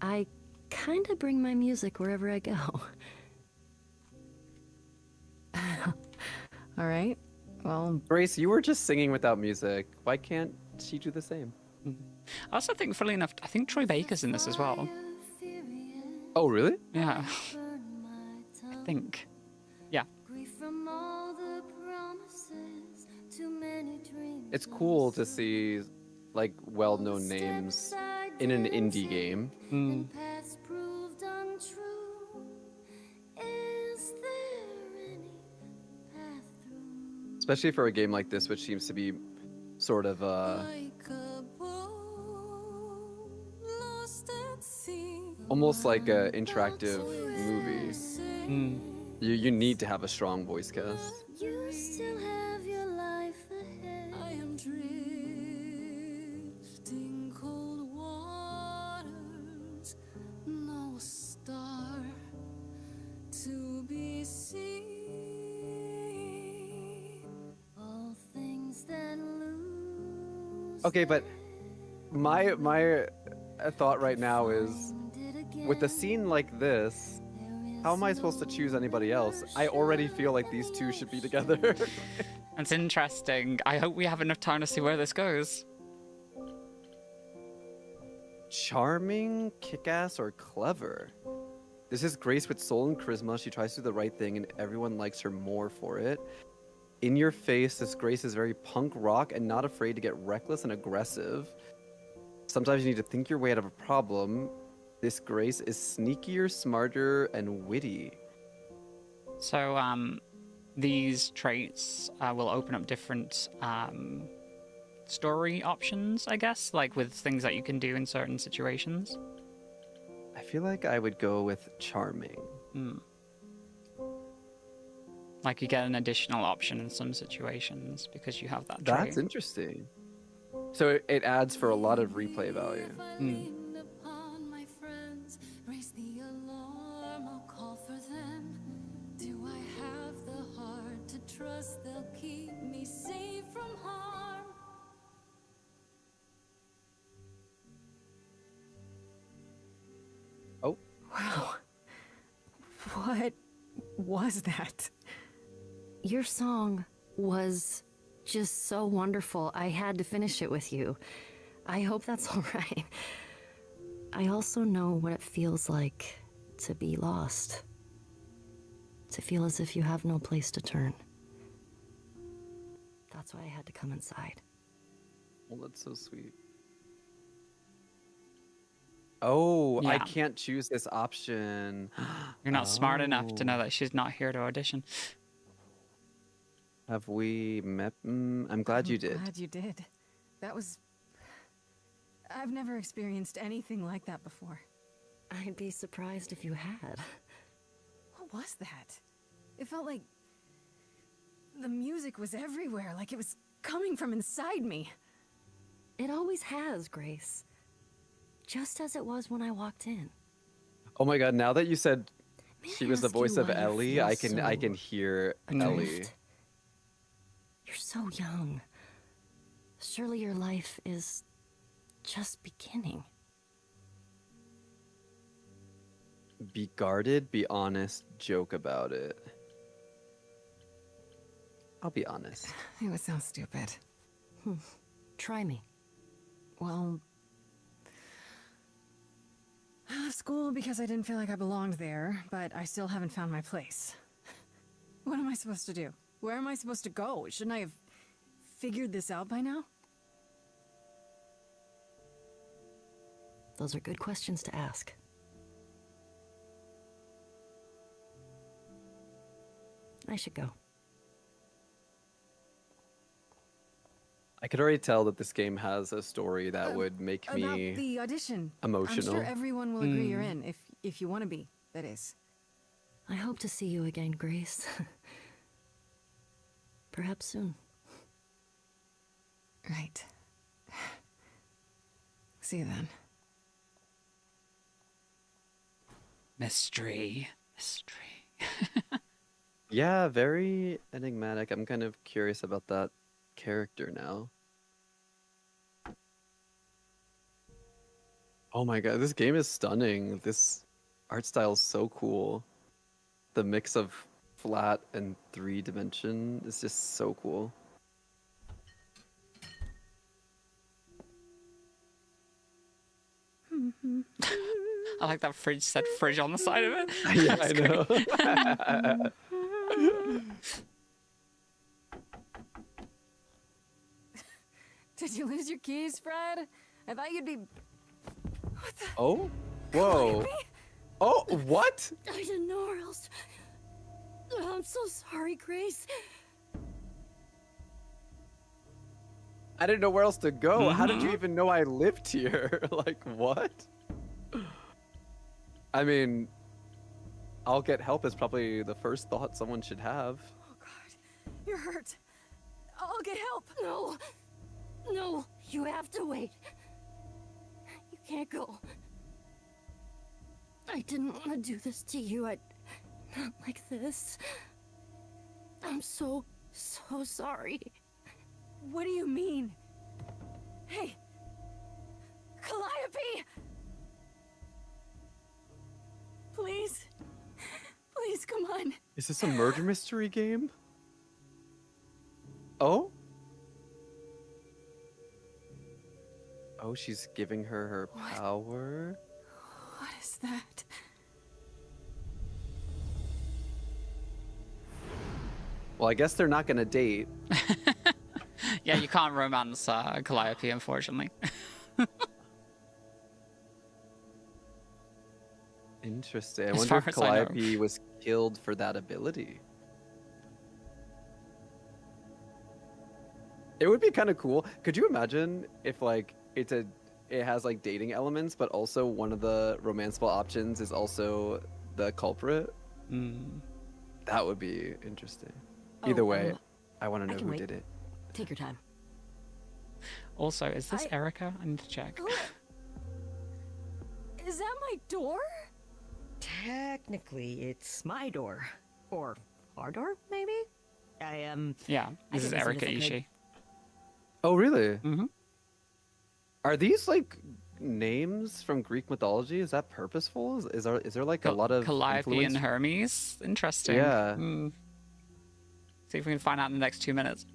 I kinda bring my music wherever I go. All right. Well, Grace, you were just singing without music. Why can't she do the same? I also think, funnily enough, I think Troy Baker's in this as well. Oh, really? Yeah. I think. Yeah. It's cool to see like well-known names in an indie game. Especially for a game like this, which seems to be sort of almost like an interactive movie. You need to have a strong voice cast. You still have your life ahead. I am drifting cold waters, no star to be seen. All things that lose. Okay, but my thought right now is, with a scene like this, how am I supposed to choose anybody else? I already feel like these two should be together. It's interesting. I hope we have enough time to see where this goes. Charming, kick-ass, or clever? This is Grace with soul and charisma. She tries to do the right thing and everyone likes her more for it. In your face, this Grace is very punk rock and not afraid to get reckless and aggressive. Sometimes you need to think your way out of a problem. This Grace is sneakier, smarter, and witty. So, these traits will open up different story options, I guess, like with things that you can do in certain situations. I feel like I would go with charming. Like you get an additional option in some situations because you have that trait. That's interesting. So it adds for a lot of replay value. Upon my friends, raise the alarm, I'll call for them. Do I have the heart to trust they'll keep me safe from harm? Oh, wow. What was that? Your song was just so wonderful. I had to finish it with you. I hope that's all right. I also know what it feels like to be lost. To feel as if you have no place to turn. That's why I had to come inside. well, that's so sweet. Oh, I Yeah. can't choose this option. You're not smart enough to know that she's not here to audition. Have we met? I'm glad you did. Glad you did. That was... I've never experienced anything like that before. I'd be surprised if you had. What was that? It felt like... the music was everywhere, like it was coming from inside me. It always has, Grace. Just as it was when I walked in. Oh my god! Now that you said May she I was the ask you voice of why you Ellie, feel I can so hear Ellie. adrift? You're so young. Surely your life is just beginning. Be guarded, be honest, joke about it. I'll be honest. It would sound stupid. Try me. Well... I left school because I didn't feel like I belonged there, but I still haven't found my place. What am I supposed to do? Where am I supposed to go? Shouldn't I have figured this out by now? Those are good questions to ask. I should go. I could already tell that this game has a story that would make About me the audition. emotional. I'm sure everyone will agree you're in, if you want to be, that is. I hope to see you again, Grace. Perhaps soon. Right. See you then. Mystery. Mystery. Yeah, very enigmatic. I'm kind of curious about that character now. Oh my god, this game is stunning. This art style is so cool. The mix of flat and 3D is just so cool. I like that fridge said fridge on the side of it. Yeah, I know. Did you lose your keys, Fred? I thought you'd be. Oh? Whoa. Oh, what? I didn't know where else. I'm so sorry, Grace. I didn't know where else to go. How did you even know I lived here? Like, what? I mean, I'll get help is probably the first thought someone should have. Oh God, you're hurt. I'll get help. No. No, you have to wait. You can't go. I didn't want to do this to you. Not like this. I'm so sorry. What do you mean? Hey, Calliope! Please, please, come on. Is this a murder mystery game? Oh? Oh, she's giving her power? What is that? Well, I guess they're not gonna date. Yeah, you can't romance Calliope, unfortunately. Interesting. I As wonder if far as I know. Calliope was killed for that ability. It would be kind of cool. Could you imagine if like it has like dating elements, but also one of the romanceable options is also the culprit? That would be interesting. Either way, I want to know can who wait. did it. Take your time. Also, is this Erica? I need to check. Is that my door? Technically, it's my door. Or our door, maybe? Yeah, this is can listen Erica if I could. Ishii. Oh, really? Mm-hmm. Are these like names from Greek mythology? Is that purposeful? Is there like a lot of Calliope influence? and Hermes. Interesting. Yeah. See if we can find out in the next 2 minutes.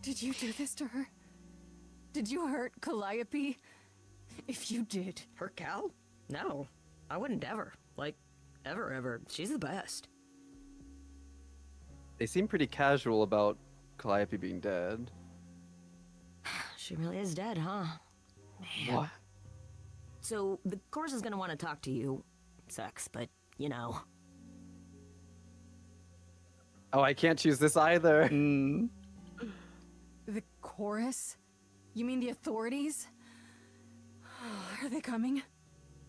Did you do this to her? Did you hurt Calliope? If you did. Her Cal? No, I wouldn't ever. Like, ever. She's the best. They seem pretty casual about Calliope being dead. She really is dead, huh? Man. What? So, the course is gonna want to talk to you. Sucks, but, you know. Oh, I can't choose this either. The chorus? You mean the authorities? Are they coming?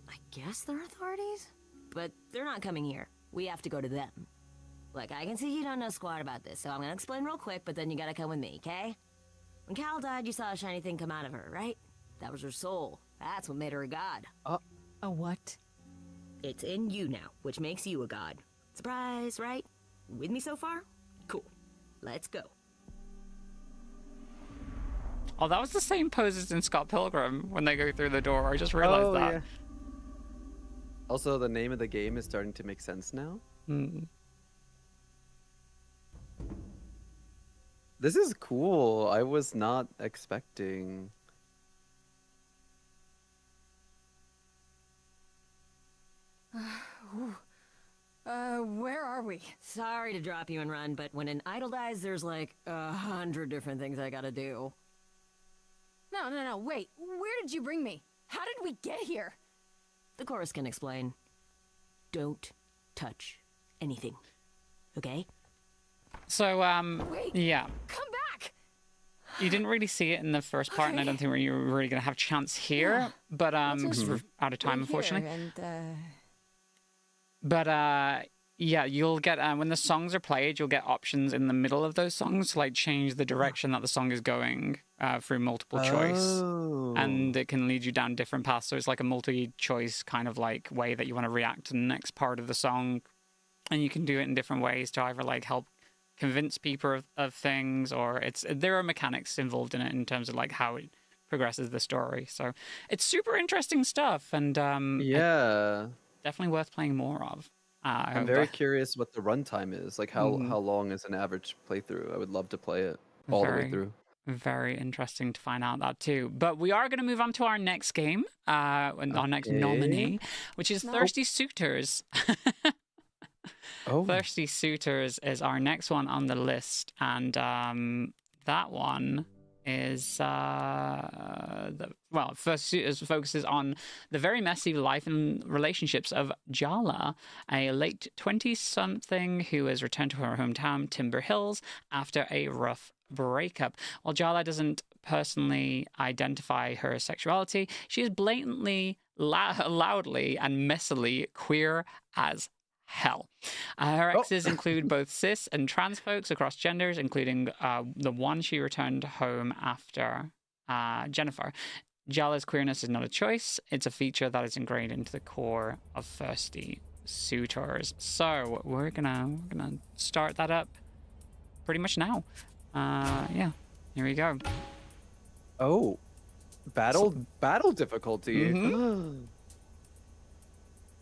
I guess they're authorities? But they're not coming here. We have to go to them. Look, I can see you don't know squat about this, so I'm gonna explain real quick, but then you gotta come with me, okay? When Cal died, you saw a shiny thing come out of her, right? That was her soul. That's what made her a god. A what? It's in you now, which makes you a god. Surprise, right? With me so far? Cool. Let's go. Oh, that was the same pose as in Scott Pilgrim when they go through the door. I just realized that. Yeah. Also, the name of the game is starting to make sense now. This is cool. I was not expecting. Where are we? Sorry to drop you and run, but when an idol dies, there's like 100 different things I gotta do. No, wait. Where did you bring me? How did we get here? The chorus can explain. Don't touch anything. Okay? So, Wait. yeah. Come back! You didn't really see it in the first part, and I don't think you were really going to have a chance here. But, because we're out of time, Right here, unfortunately. And, But Yeah, you'll get when the songs are played, you'll get options in the middle of those songs to like change the direction that the song is going through multiple choice, and it can lead you down different paths. So it's like a multi-choice kind of like way that you want to react to the next part of the song, and you can do it in different ways to either like help convince people of things, or there are mechanics involved in it in terms of like how it progresses the story. So it's super interesting stuff, and Yeah. definitely worth playing more of. I'm very curious what the runtime is. Like how long is an average playthrough? I would love to play it all the way through. Very interesting to find out that too. But we are going to move on to our next game, our next nominee, which is Thirsty Suitors. Thirsty Suitors is our next one on the list, and that one is First Suitors focuses on the very messy life and relationships of Jala, a late 20-something who has returned to her hometown, Timber Hills, after a rough breakup. While Jala doesn't personally identify her sexuality, she is blatantly, loudly, and messily queer as hell. Her exes include both cis and trans folks across genders, including the one she returned home after, Jennifer. Jala's queerness is not a choice. It's a feature that is ingrained into the core of Thirsty Suitors. So we're gonna start that up pretty much now. Yeah, here we go. Oh, battle difficulty.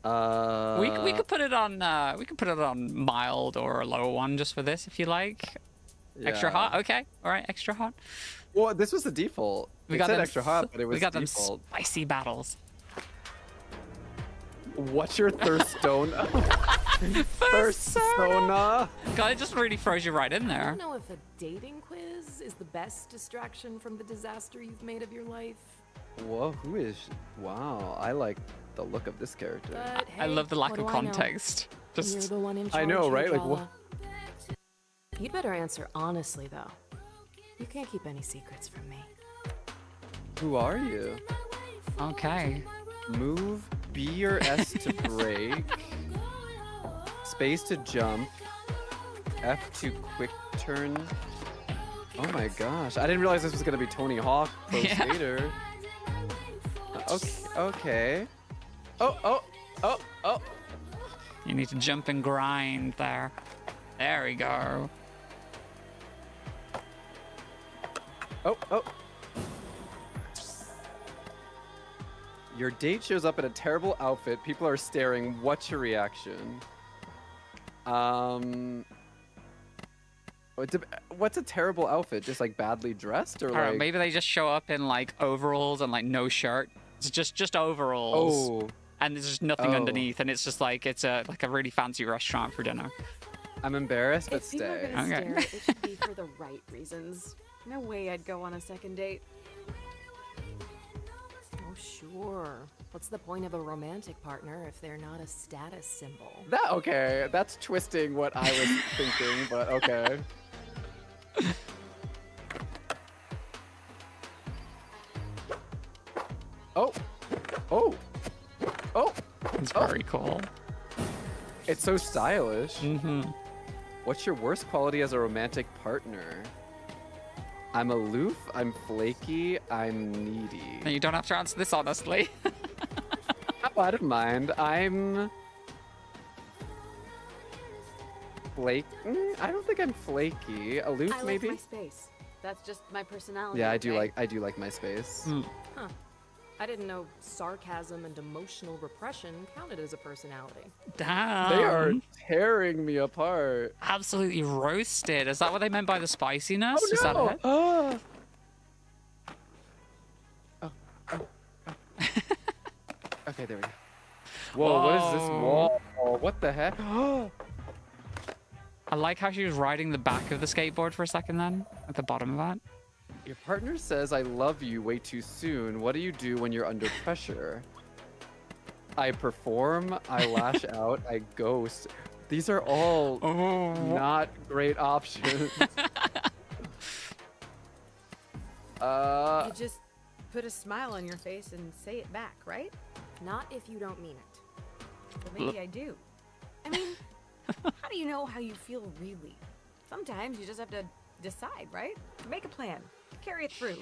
We could put it on mild or a lower one just for this if you like. Extra hot, okay, all right, extra hot. Well, this was the default. We got said them extra hot, but it was we got default. them spicy battles. What's your thirstona? Thirstona. God, it just really throws you right in I there. don't know if a dating quiz is the best distraction from the disaster you've made of your life. Whoa, who is? Wow, I like the look of this character. But hey, I love the lack what of do I know? context. You're Just the one in I know, charge, right? Like, Jala. You'd better answer honestly, though. You can't keep any secrets from me. Who are you? okay. Move B or S to break. Space to jump. F to quick turn. Oh my gosh, I didn't realize this was gonna be Tony Hawk Pro Yeah. Skater. Okay. Oh. You need to jump and grind there. There we go. Oh. Your date shows up in a terrible outfit. People are staring. What's your reaction? What's a terrible outfit? Just like badly dressed, or All right, like? maybe they just show up in like overalls and like no shirt. It's just overalls. Oh, And there's just nothing Oh. underneath, and it's just like it's a really fancy restaurant for dinner. I'm embarrassed, but If you were stay. gonna Okay. stare, it should be for the right reasons. No way I'd go on a second date. Oh, sure. What's the point of a romantic partner if they're not a status symbol? Okay, that's twisting what I was thinking, but okay. Oh. It's very cool. It's so stylish. What's your worst quality as a romantic partner? I'm aloof, I'm flaky, I'm needy. And you don't have to answer this honestly. I don't mind. I'm I don't think I'm flaky. Aloof, I like maybe. my space. That's just my personality. Yeah, I okay? do like my space. Huh. I didn't know sarcasm and emotional repression counted as a personality. Damn. They are tearing me apart. absolutely roasted. Is that what they meant by the spiciness? Oh, Is that no. it? Oh. Okay, there we go. Whoa, what is this wall? What the heck? I like how she was riding the back of the skateboard for a second then, at the bottom of that. Your partner says I love you way too soon. What do you do when you're under pressure? I perform, I lash out, I ghost. These are all not great options. You just put a smile on your face and say it back, right? Not if you don't mean it. Or maybe I do. I mean, How do you know how you feel really? Sometimes you just have to decide, right? Make a plan. Carry it through.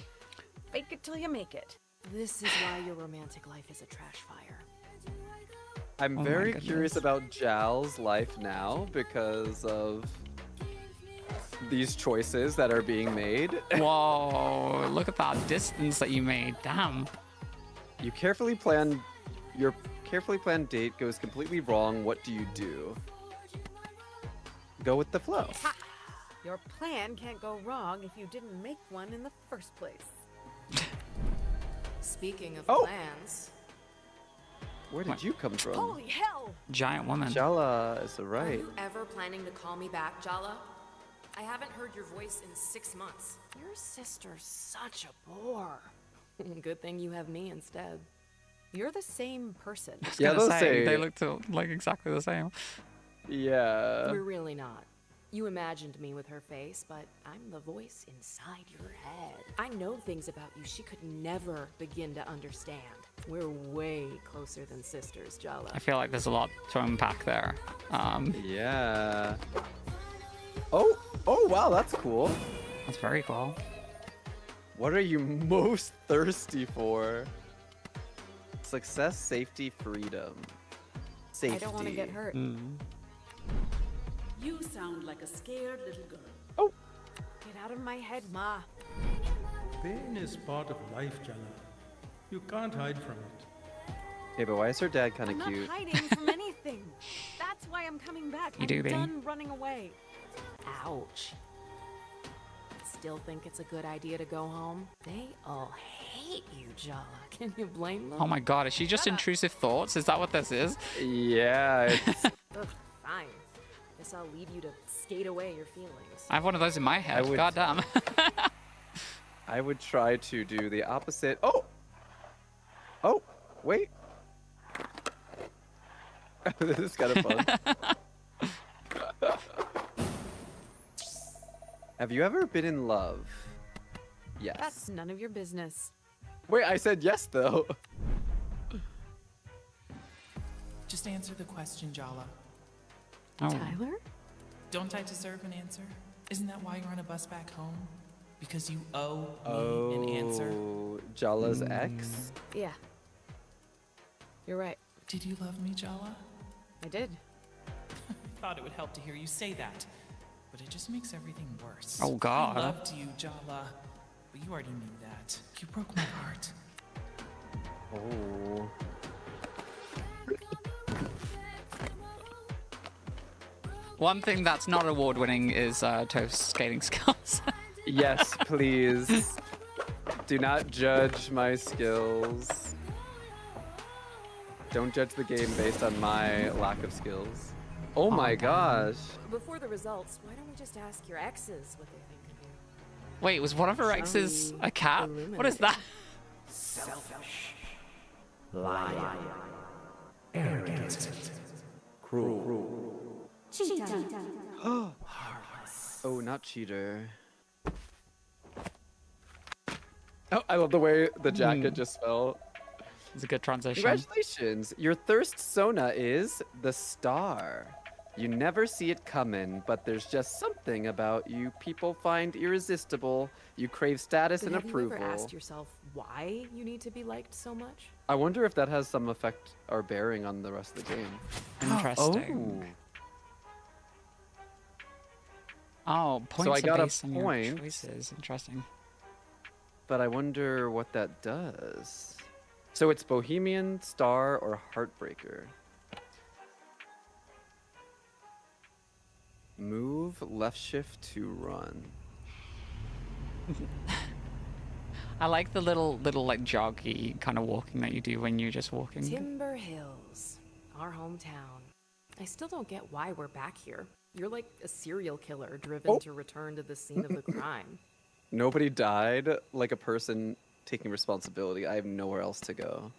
Fake it till you make it. This is why your romantic life is a trash fire. I'm Oh my very goodness. curious about Jal's life now because of these choices that are being made. Whoa, look at that distance that you made. Damn. Your carefully planned date goes completely wrong. What do you do? Go with the flow. Ha! Your plan can't go wrong if you didn't make one in the first place. Speaking of Oh. plans, Where did you come from? Holy hell! Giant woman. Jala is are right. you ever planning to call me back, Jala? I haven't heard your voice in 6 months. Your sister's such a bore. Good thing you have me instead. You're the same person. Yeah, Gonna they'll say, say. they look like exactly the same. Yeah. We're really not. You imagined me with her face, but I'm the voice inside your head. I know things about you she could never begin to understand. We're way closer than sisters, Jala. I feel like there's a lot to unpack there. Yeah. Oh wow, that's cool. That's very cool. What are you most thirsty for? Success, safety, freedom. Safety. I don't want to get hurt. You sound like a scared little girl. Oh. Get out of my head, Ma. Pain is part of life, Jala. You can't hide from it. Hey, but why is her dad kind I'm of not cute? hiding from anything. That's why I'm coming back. You do, I'm baby. done running away. Ouch. Still think it's a good idea to go home? They all hate you, Jala. Can you blame them? Oh my god, is she just intrusive thoughts? Is that what this is? Yeah. It's, Ugh, fine. Guess I'll leave you to skate away your feelings. I have one of those in my head. would- God damn. I would try to do the opposite. Oh, wait. This is kind of fun. Have you ever been in love? Yes. That's none of your business. Wait, I said yes though. Just answer the question, Jala. Oh. Tyler? Don't I deserve an answer? Isn't that why you're on a bus back home? Because you owe me an answer? Oh, Jala's ex? Yeah. You're right. Did you love me, Jala? I did. I thought it would help to hear you say that, but it just makes everything worse. Oh, God. I loved you, Jala, but you already knew that. You broke my heart. Oh. One thing that's not award winning is Toph's skating skills. Yes, please. Do not judge my skills. Don't judge the game based on my lack of skills. Oh my gosh. Before the results, why don't we just ask your exes what they think of you? Wait, was one of her exes a cat? What is that? Selfish, liar, arrogant, cruel. Oh, not cheater. Oh, I love the way the jacket just fell. It's a good transition. Congratulations! Your thirst Sona is the star. You never see it coming, but there's just something about you people find irresistible. You crave status But and have approval. you ever asked yourself why you need to be liked so much? I wonder if that has some effect or bearing on the rest of the game. Interesting. Oh, points So I got a based on your point. choices. Interesting. But I wonder what that does. So it's Bohemian, Star, or Heartbreaker. Move, left shift to run. I like the little like joggy kind of walking that you do when you're just walking. Timber Hills, our hometown. I still don't get why we're back here. You're like a serial killer driven to return to the scene of the crime. Nobody died like a person taking responsibility. I have nowhere else to go.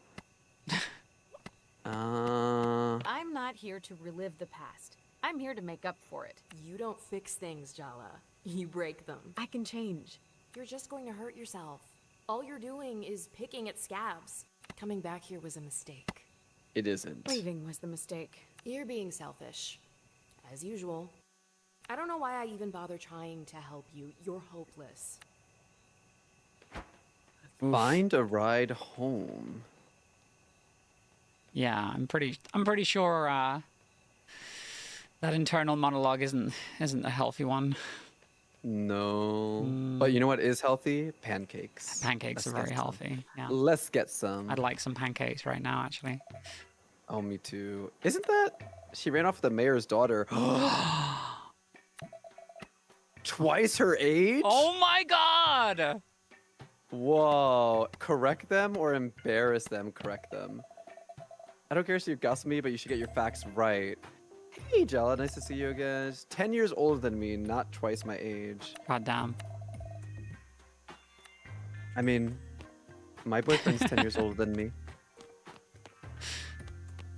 I'm not here to relive the past. I'm here to make up for it. You don't fix things, Jala. You break them. I can change. You're just going to hurt yourself. All you're doing is picking at scabs. Coming back here was a mistake. It isn't. Leaving was the mistake. You're being selfish. as usual. I don't know why I even bother trying to help you. You're hopeless. Find a ride home. Yeah, I'm pretty sure that internal monologue isn't a healthy one. No. But you know what is healthy? Pancakes. Pancakes are very healthy. Yeah. Let's get some. I'd like some pancakes right now, actually. Oh, me too. Isn't that... She ran off with the mayor's daughter. Twice her age? Oh my god! Whoa. Correct them or embarrass them? Correct them. I don't care if you gossip me, but you should get your facts right. Hey, Jella. Nice to see you again. She's 10 years older than me, not twice my age. God damn. I mean, my boyfriend's 10 years older than me.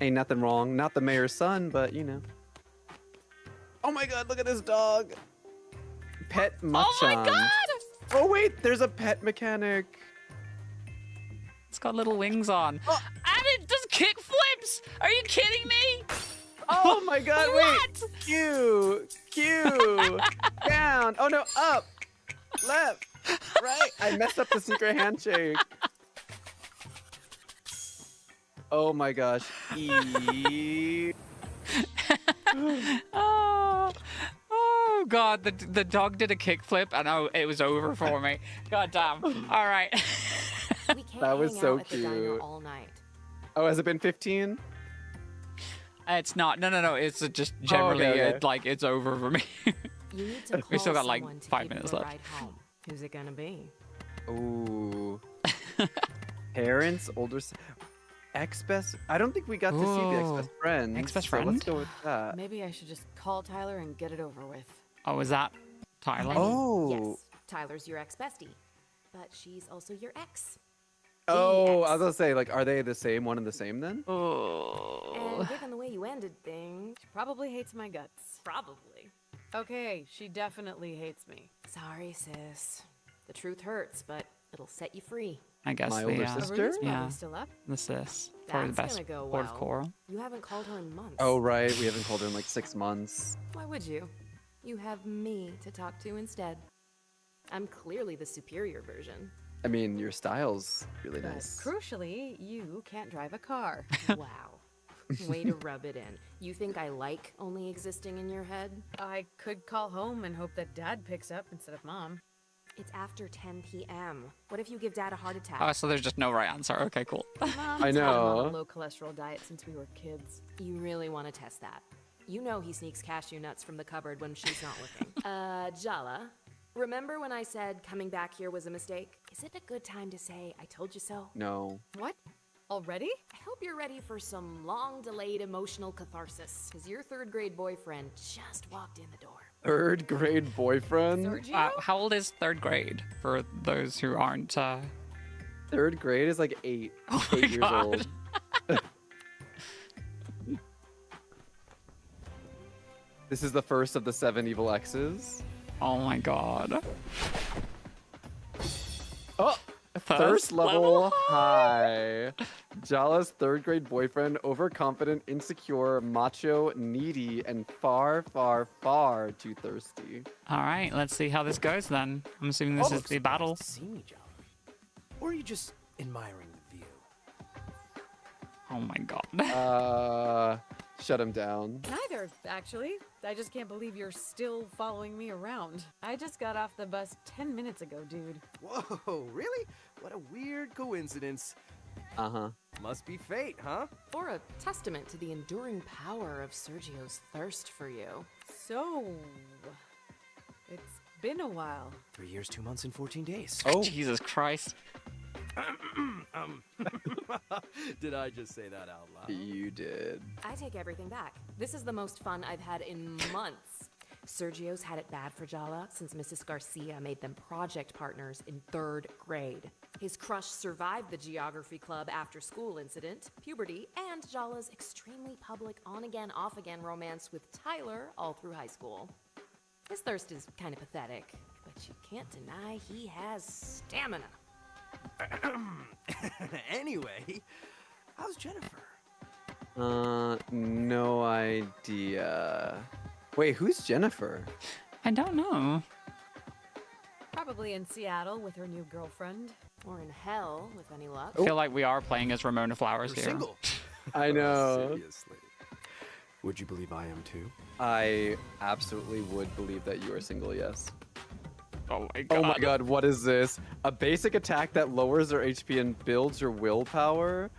Ain't nothing wrong. Not the mayor's son, but you know. Oh my god, look at this dog. Pet Machan. Oh my god! Oh wait, there's a pet mechanic. It's got little wings on. Oh. And it does kick flips! Are you kidding me? Oh my god, what? Wait. Q. Down. Oh no, up. Left. Right. I messed up the secret handshake. Oh my gosh. Oh god, the dog did a kickflip and it was over for me. God damn. All right. We can't that was hang so out at the diner cute. all night. Oh, has it been 15? It's not. No. It's just generally okay. it's over for me. You need to call We still got like someone to 5 give minutes you a left. ride home. Who's it gonna be? Ooh. Parents, older, ex-best. I don't think we got to see the ex-best friend. Ex-best so friend? let's go with that. Maybe I should just call Tyler and get it over with. Oh, is that Tyler? Oh. Yes, Tyler's your ex-bestie, but she's also your ex. Oh, ex. I was gonna say, like, are they the same one and the same then? Oh. And given the way you ended things, She probably hates my guts. probably. Okay, she definitely hates me. Sorry, sis. The truth hurts, but it'll set you free. I guess My the older Aruna's sister? probably Yeah. still up. this is probably the That's best gonna go port of well. coral. You haven't called her in months. Oh, right. We haven't called her in like 6 months. Why would you? You have me to talk to instead. I'm clearly the superior version. I mean, your style's really But nice. crucially, you can't drive a car. Wow. Way to rub it in. You think I like only existing in your head? I could call home and hope that Dad picks up instead of Mom. It's after 10 p.m. What if you give Dad a heart attack? Oh, so there's just no right answer. Okay, cool. Mom's I had him on know. a low cholesterol diet since we were kids. You really want to test that? You know he sneaks cashew nuts from the cupboard when she's not looking. Jala, remember when I said coming back here was a mistake? Is it a good time to say I told you so? No. What? Already? I hope you're ready for some long-delayed emotional catharsis, because your third-grade boyfriend just walked in the door. 3rd grade boyfriend? Sergio? How old is 3rd grade for those who aren't? 3rd grade is like 8. Oh my 8 years God. old. This is the first of the 7 evil exes. Oh my god. Oh! Thirst level high. Jala's 3rd grade boyfriend, overconfident, insecure, macho, needy, and far, far, far too thirsty. All right, let's see how this goes then. I'm assuming this is the battle. See me, Jala. Or are you just admiring the view? Oh my god. Shut him down. Neither, actually. I just can't believe you're still following me around. I just got off the bus 10 minutes ago, dude. Whoa, really? What a weird coincidence. Uh-huh. Must be fate, huh? Or a testament to the enduring power of Sergio's thirst for you. So, it's been a while. 3 years, 2 months, and 14 days. Oh. Jesus Christ. Did I just say that out loud? You did. I take everything back. This is the most fun I've had in months. Sergio's had it bad for Jala since Mrs. Garcia made them project partners in 3rd grade. His crush survived the geography club after school incident, puberty, and Jala's extremely public on-again, off-again romance with Tyler all through high school. His thirst is kind of pathetic, but you can't deny he has stamina. Anyway, how's Jennifer? No idea. Wait, who's Jennifer? I don't know. Probably in Seattle with her new girlfriend. Or in hell, with any luck. I feel like we are playing as Ramona Flowers You're here. single. I know. Seriously. Would you believe I am too? I absolutely would believe that you are single, yes. Oh my god. Oh my god, what is this? A basic attack that lowers your HP and builds your willpower?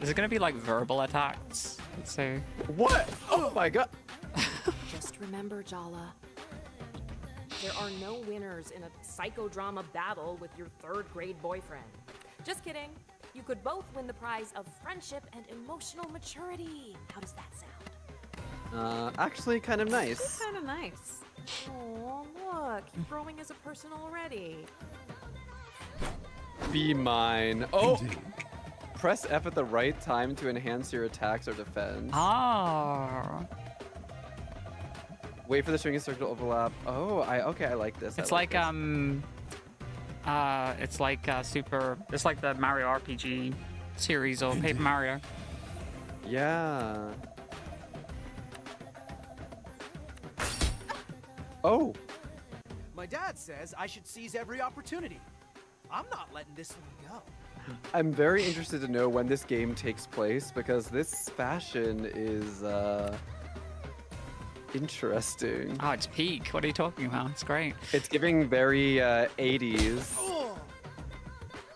Is it gonna be like verbal attacks? Let's see. What? Oh my god. Just remember, Jala. There are no winners in a psychodrama battle with your third-grade boyfriend. Just kidding. You could both win the prize of friendship and emotional maturity. How does that sound? Actually kind of nice. Kind of nice. Oh, look, you're growing as a person already. Be mine. Oh! Press F at the right time to enhance your attacks or defense. Ah. Wait for the string and circle to overlap. Oh, okay, I like this. It's I like this. It's like the Mario RPG series or Paper Mario. Yeah. Oh. My dad says I should seize every opportunity. I'm not letting this one go. I'm very interested to know when this game takes place because this fashion is interesting. Oh, it's peak. What are you talking about? It's great. It's giving very 80s,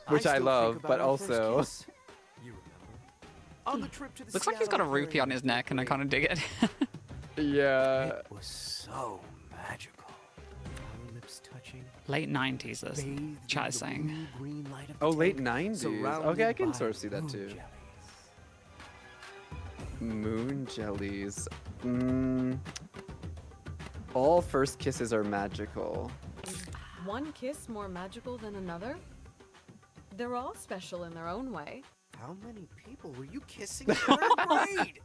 which I still love, think about but our first also kiss. You remember? On the trip to the Looks like he's got a Seattle rupee on his neck, and I kind of dig it. yeah. It was so magical. Our lips touching. Late 90s, this bathed chat in is the saying. blue-green light of Oh, the late tank, 90s. surrounded Okay, I can by sort of see that moon too. jellies. Moon jellies. All first kisses are magical. One kiss more magical than another? They're all special in their own way. How many people were you kissing in third grade?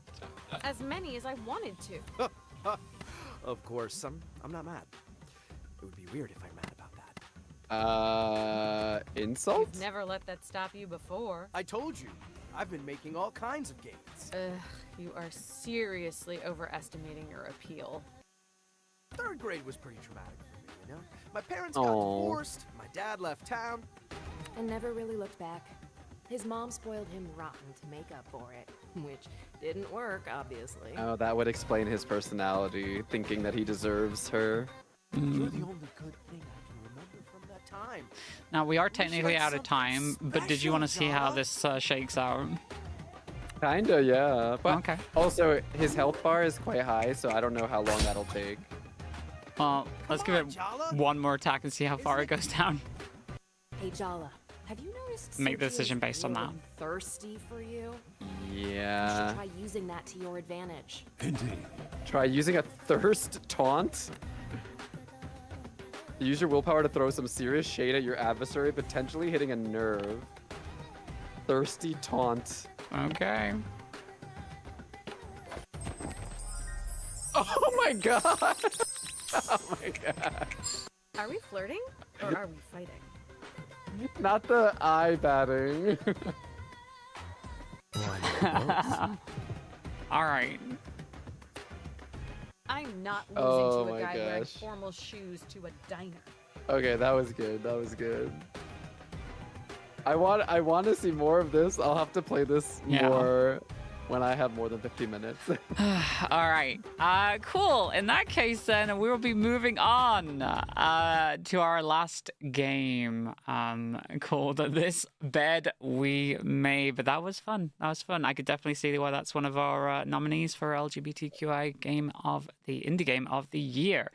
As many as I wanted to. Of course, I'm not mad. It would be weird if I'm mad about that. Insult? You've never let that stop you before. I told you, I've been making all kinds of gains. You are seriously overestimating your appeal. Third grade was pretty traumatic for me, you know? My parents got Aw. divorced, my dad left town. And never really looked back. His mom spoiled him rotten to make up for it, which didn't work, obviously. Oh, that would explain his personality, thinking that he deserves her. You're the only good thing I can remember from that time. Now, we are technically out of time, but did you want to see how this shakes out? Kinda, yeah. But Okay. also, his health bar is quite high, so I don't know how long that'll take. Well, let's give it one more attack and see how far it goes down. Hey, Jala, have you noticed Make the Sophie is decision based on that. really thirsty for you? You Yeah. should try using that to your advantage. Try using a thirst taunt. Use your willpower to throw some serious shade at your adversary, potentially hitting a nerve. Thirsty taunt. Okay. Oh my god! Oh my god. Are we flirting? Or are we fighting? Not the eye batting. All right. I'm not losing Oh to a my guy wearing gosh. formal shoes to a diner. Okay, that was good. That was good. I want to see more of this. I'll have to play this Yeah. more when I have more than 50 minutes. All right. Cool. In that case, then we will be moving on to our last game called This Bed We Made. But that was fun. That was fun. I could definitely see why that's one of our nominees for LGBTQI Game of the Indie Game of the Year.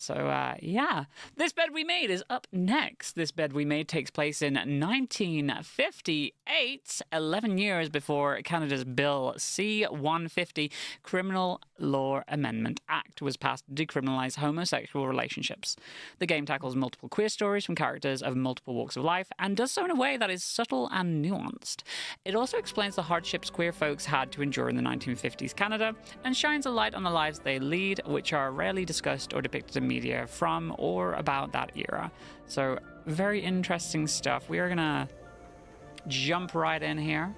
So, yeah, This Bed We Made is up next. This Bed We Made takes place in 1958, 11 years before Canada's Bill C-150 Criminal Law Amendment Act was passed to decriminalize homosexual relationships. The game tackles multiple queer stories from characters of multiple walks of life and does so in a way that is subtle and nuanced. It also explains the hardships queer folks had to endure in the 1950s Canada and shines a light on the lives they lead, which are rarely discussed or depicted in media from or about that era. So very interesting stuff. We are gonna jump right in here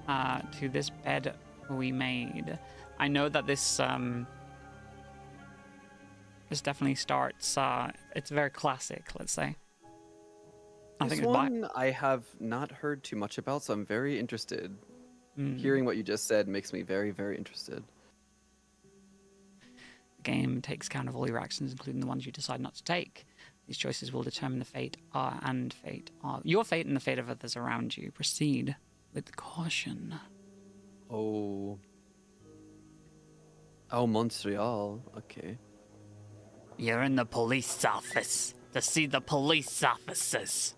to This Bed We Made. I know that this This definitely starts. It's very classic, let's say. I This think one I have not heard too much about, so I'm very interested. Hearing what you just said makes me very, very interested. The game takes account of all your actions, including the ones you decide not to take. These choices will determine your fate and the fate of others around you. Proceed with caution. Oh. Oh, Montreal. Okay. You're in the police office to see the police officers.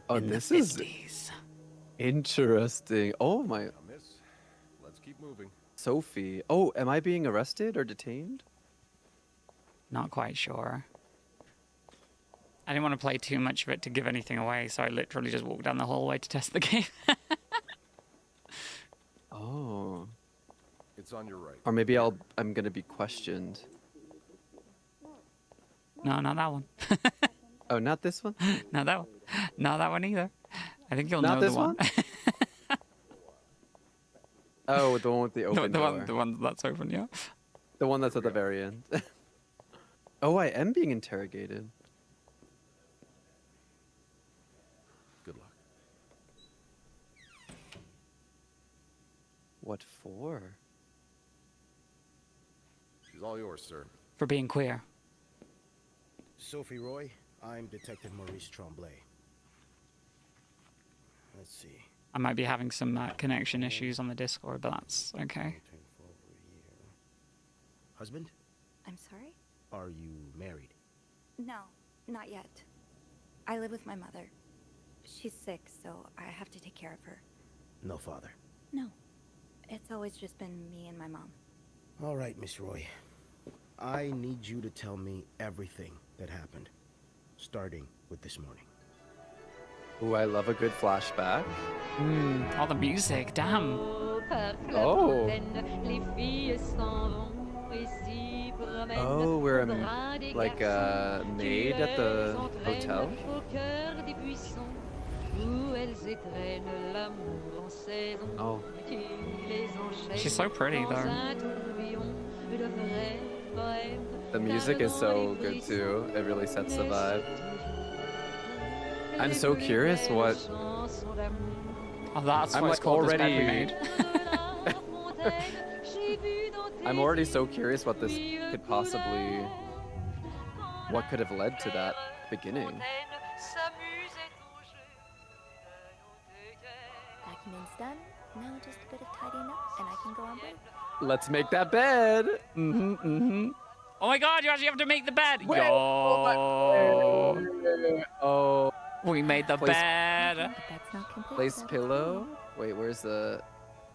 Oh, in this the is 50s. Interesting. Oh my. Miss, let's keep moving. Sophie. Oh, am I being arrested or detained? Not quite sure. I didn't want to play too much of it to give anything away, so I literally just walked down the hallway to test the game. Oh. It's on your right. Or maybe I'm gonna be questioned. No, not that one. Oh, not this one? Not that one. Not that one either. I think you'll Not know this the one. Oh, the one with the open door. The one that's open, yeah. The one that's at the very end. Oh, I am being interrogated. Good luck. What for? She's all yours, sir. For being queer. Sophie Roy, I'm Detective Maurice Tremblay. Let's see. I might be having some connection issues on the Discord, but that's okay. Husband? I'm sorry? Are you married? No, not yet. I live with my mother. She's sick, so I have to take care of her. No father. No. It's always just been me and my mom. All right, Miss Roy. I need you to tell me everything that happened, starting with this morning. Ooh, I love a good flashback. All the music, damn. Oh. Oh, we're like a maid at the hotel. Oh. She's so pretty, though. The music is so good too. It really sets the vibe. I'm so curious what. Oh, that's I'm what like it's called, this bed we already. made. I'm already so curious what this could possibly. What could have led to that beginning? Document's done. Now just a bit of tidying up, and I can go on break. Let's make that bed. Oh my god, you actually have to make the bed. Wait, oh, we made the bed. But that's not complete. Place pillow. Wait, where's the?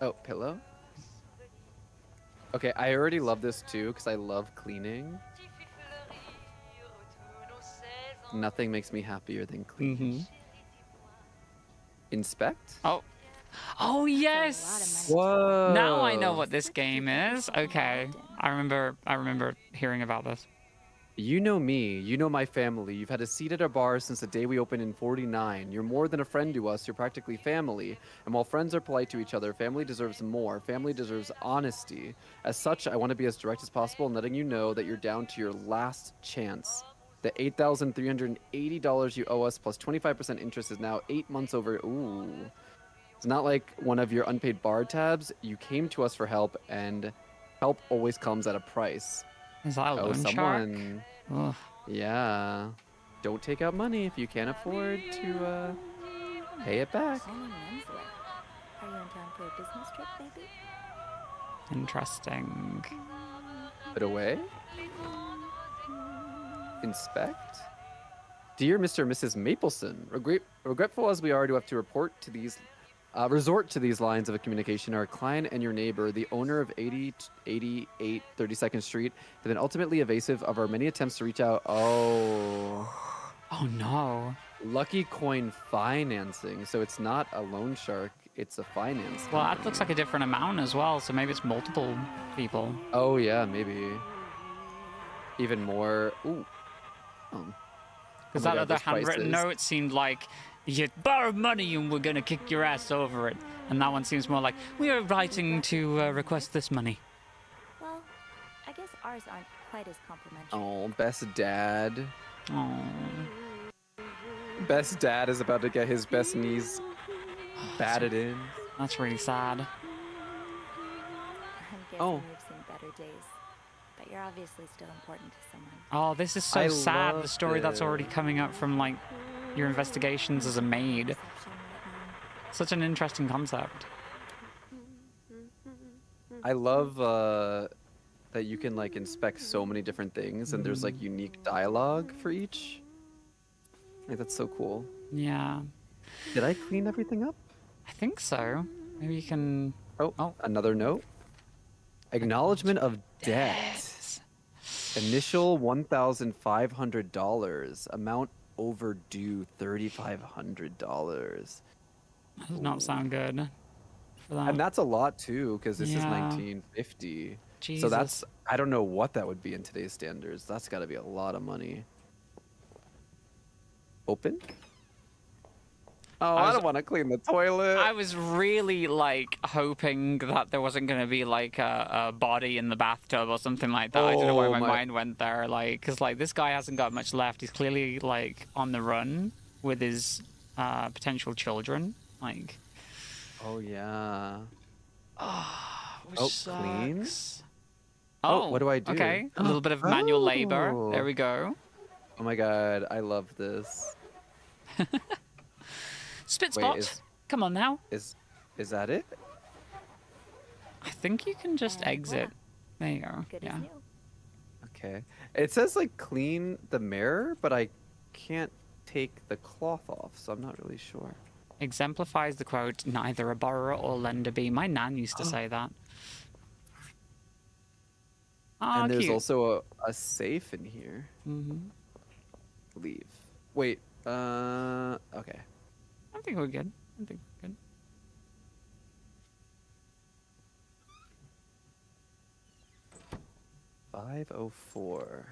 Oh, pillow. Okay, I already love this too because I love cleaning. Nothing makes me happier than cleaning. Inspect. Oh yes. Whoa. Now I know what this game is. Okay, I remember hearing about this. You know me, you know my family. You've had a seat at our bar since the day we opened in '49. You're more than a friend to us, you're practically family. And while friends are polite to each other, family deserves more. Family deserves honesty. As such, I want to be as direct as possible in letting you know that you're down to your last chance. The $8,380 you owe us plus 25% interest is now 8 months over. Ooh. It's not like one of your unpaid bar tabs. You came to us for help, and help always comes at a price. Is that a loan shark? Ugh. Yeah. Don't take out money if you can't afford to pay it back. It's only Wednesday. Are you in town for a business trip, maybe? Interesting. Put away. Inspect. Dear Mr. and Mrs. Mapleson, regretful as we are to have to resort to these lines of communication, our client and your neighbor, the owner of 8088 32nd Street, have been ultimately evasive of our many attempts to reach out. Oh no. Lucky Coin Financing. So it's not a loan shark, it's a finance. Well, that looks like a different amount as well, so maybe it's multiple people. Oh yeah, maybe. Even more. Ooh. Because that other handwritten note seemed like you borrowed money and we're gonna kick your ass over it, and that one seems more like we are writing to request this money. Well, I guess ours aren't quite as complimentary. Oh, best dad. Oh. Best dad is about to get his best knees batted in. That's really sad. I'm guessing we've seen better days. But you're obviously still important to someone. Oh, this is so I sad. The love story that's already this. coming up from like your investigations as a maid. Such an interesting concept. I love that you can like inspect so many different things, and there's like unique dialogue for each. Like that's so cool. Yeah. Did I clean everything up? I think so. Maybe you can. Oh, another note. Acknowledgement of debt. Initial $1,500. Amount overdue $3,500. That does not sound good. For that. And that's a lot too, because this is Yeah. 1950. Jesus. So that's, I don't know what that would be in today's standards. That's got to be a lot of money. Open? Oh, I don't want to clean the toilet. I was really like hoping that there wasn't going to be like a body in the bathtub or something like that. I don't know why Oh, my my- mind went there. Like, because like this guy hasn't got much left. He's clearly like on the run with his potential children. Like, Oh, yeah. which clean? sucks. Oh, what do I do? Okay, a little bit of manual labor. Oh. There we go. Oh my god, I love this. Spit Wait, spot. Come on now. Is that it? I think you can just exit. There you go. Good Yeah. as new. Okay. It says like clean the mirror, but I can't take the cloth off, so I'm not really sure. Exemplifies the quote, neither a borrower or lender be. My nan used to say that. Ah, And there's cute. also a safe in here. Mm-hmm. Leave. Wait, okay. I think we're good. I think we're good. $504.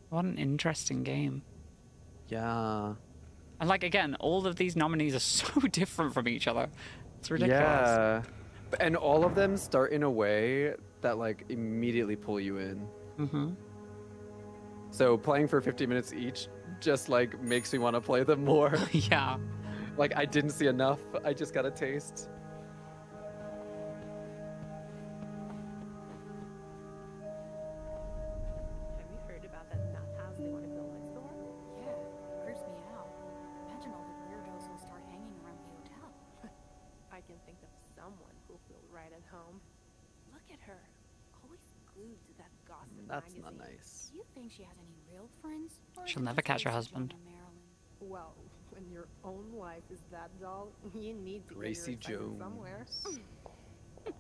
What an interesting game. Yeah. And like again, all of these nominees are so different from each other. It's ridiculous. Yeah. And all of them start in a way that like immediately pull you in. Mm-hmm. So playing for 50 minutes each just like makes me want to play them more. Yeah. Like I didn't see enough. I just got a taste. Have you heard about that nut house they want to build next door? Yeah, creeps me out. Imagine all the weirdos who'll start hanging around the hotel. I can think of someone who'll feel right at home. Look at her, always glued to that gossip That's magazine. not nice. Do you think she has any real friends? Or She'll is it never just catch her Gracie husband. Joan and Marilyn? Well, when your own life is that dull, you need to Gracie get your excitement Jones. somewhere.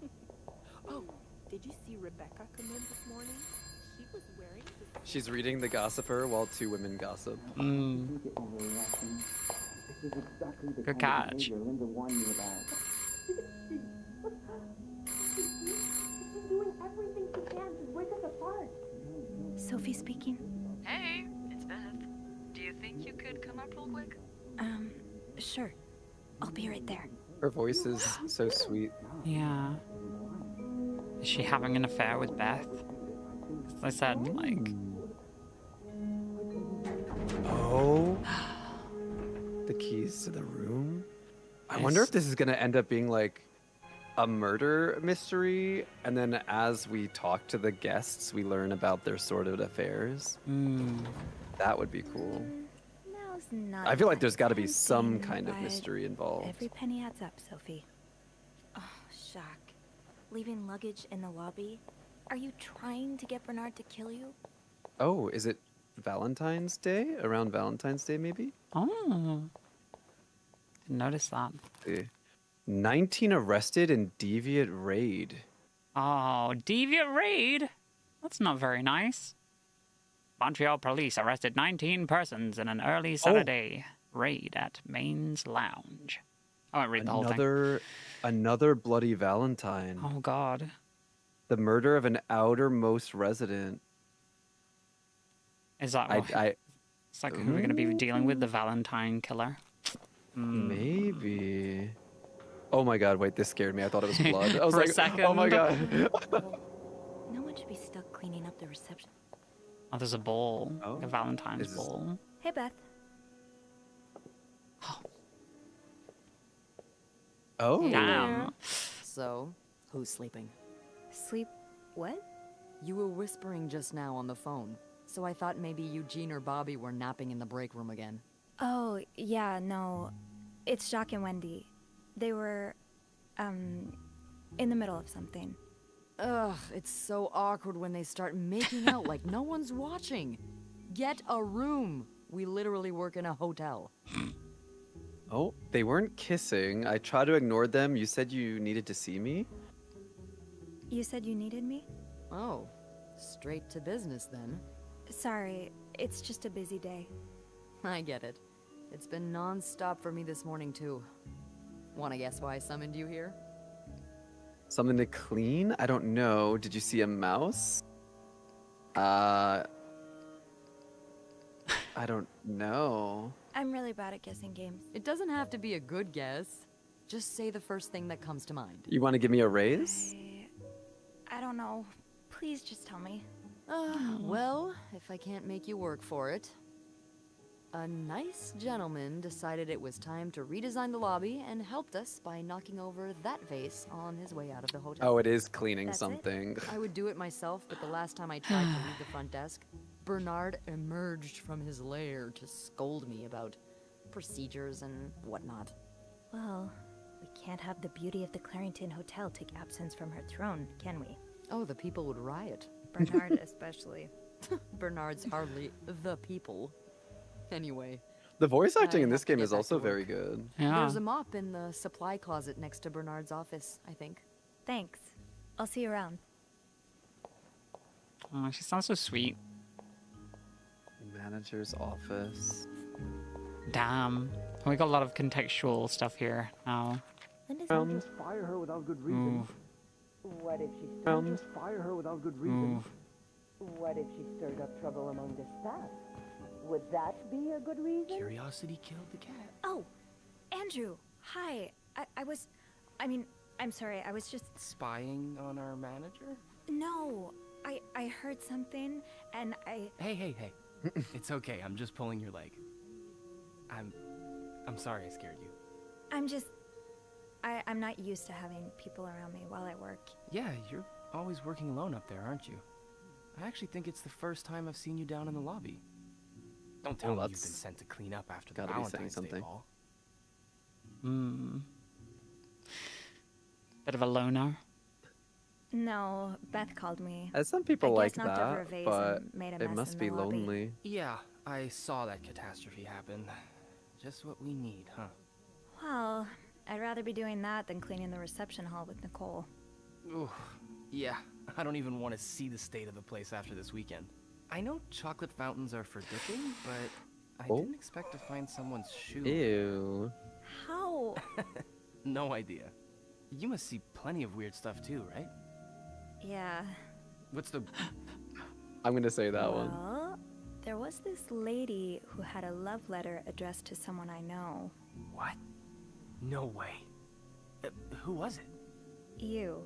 Oh, did you see Rebecca come in this morning? She was wearing this. She's reading The Gossiper while two women gossip. Mm. Good catch. Sophie speaking. Hey, it's Beth. Do you think you could come up real quick? Sure. I'll be right there. Her voice is so sweet. Yeah. Is she having an affair with Beth? As I said, like. Oh. The keys to the room? I wonder if this is going to end up being like a murder mystery, and then as we talk to the guests, we learn about their sordid affairs. That would be cool. Now's not I feel like much there's got to be some tempting, kind of but mystery involved. Every penny adds up, Sophie. Oh, shock. Leaving luggage in the lobby? Are you trying to get Bernard to kill you? Oh, is it Valentine's Day? Around Valentine's Day, maybe? Oh. Didn't notice that. 19 arrested in deviant raid. Oh, deviant raid? That's not very nice. Montreal police arrested 19 persons in an early Saturday raid at Maine's Lounge. I won't read the whole thing. Another bloody Valentine. Oh, God. The murder of an outermost resident. Is that what? It's like who we're going to be dealing with, the Valentine killer? Maybe. Oh my god, wait, this scared me. I thought it was blood. I was For a like, second. oh my god. No one should be stuck cleaning up the reception. Oh, there's a bowl. Oh. Like a Valentine's Is- bowl. Hey, Beth. Oh. Damn. So, who's sleeping? Sleep. What? You were whispering just now on the phone, so I thought maybe Eugene or Bobby were napping in the break room again. Oh, yeah, no. It's Jacques and Wendy. They were, in the middle of something. Ugh, it's so awkward when they start making out like no one's watching. Get a room. We literally work in a hotel. Oh, they weren't kissing. I tried to ignore them. You said you needed to see me? You said you needed me? Oh, straight to business then. Sorry, it's just a busy day. I get it. It's been non-stop for me this morning too. Wanna guess why I summoned you here? Something to clean? I don't know. Did you see a mouse? I don't know. I'm really bad at guessing games. It doesn't have to be a good guess. Just say the first thing that comes to mind. You want to give me a raise? I don't know. Please just tell me. Well, if I can't make you work for it. A nice gentleman decided it was time to redesign the lobby and helped us by knocking over that vase on his way out of the hotel. Oh, it is cleaning something. I would do it myself, but the last time I tried to leave the front desk, Bernard emerged from his lair to scold me about procedures and whatnot. Well, we can't have the beauty of the Clarington Hotel take absence from her throne, can we? Oh, the people would riot. Bernard especially. Bernard's hardly the people. Anyway. The voice acting I in have this to game get is back also to work. very good. Yeah. There's a mop in the supply closet next to Bernard's office, I think. Thanks. I'll see you around. Oh, she sounds so sweet. Manager's office. Damn. We got a lot of contextual stuff here now. Just fire her without good reason. What if she just fire her without good reason? What if she stirred up trouble among the staff? Would that be a good reason? Curiosity killed the cat. Oh, Andrew. Hi. I'm sorry. I was just... Spying on our manager? No. I heard something, and I... Hey. It's okay. I'm just pulling your leg. I'm sorry I scared you. I'm not used to having people around me while I work. Yeah, you're always working alone up there, aren't you? I actually think it's the first time I've seen you down in the lobby. Don't tell me you've been sent to clean up after the Gotta be saying Valentine's Day something. ball. Bit of a loner. No, Beth called me. As some people I like guess knocked over a that, vase but and made a it mess must in be the lobby. lonely. Yeah, I saw that catastrophe happen. Just what we need, huh? Well, I'd rather be doing that than cleaning the reception hall with Nicole. Ooh, yeah, I don't even want to see the state of the place after this weekend. I know chocolate fountains are for dipping, but I didn't expect to find someone's shoe. Ew. How? No idea. You must see plenty of weird stuff too, right? Yeah. What's the... I'm gonna say that one. Well, there was this lady who had a love letter addressed to someone I know. What? No way. Who was it? You.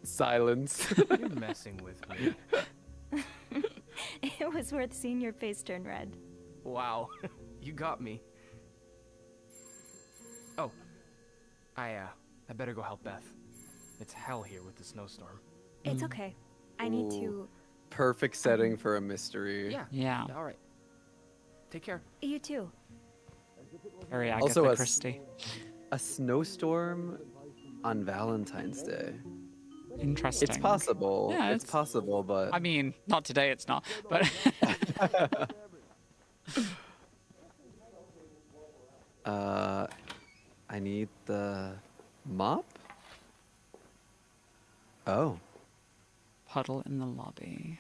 Silence. You're messing with me. It was worth seeing your face turn red. Wow, you got me. Oh, I better go help Beth. It's hell here with the snowstorm. It's okay. I need to... Perfect setting for a mystery. Yeah. All right. Take care. You too. Very Agatha Also, Christie. a snowstorm on Valentine's Day. Interesting. It's possible. Yeah, it's possible, but I mean, not today. It's not. But I need the mop. Oh. Puddle in the lobby.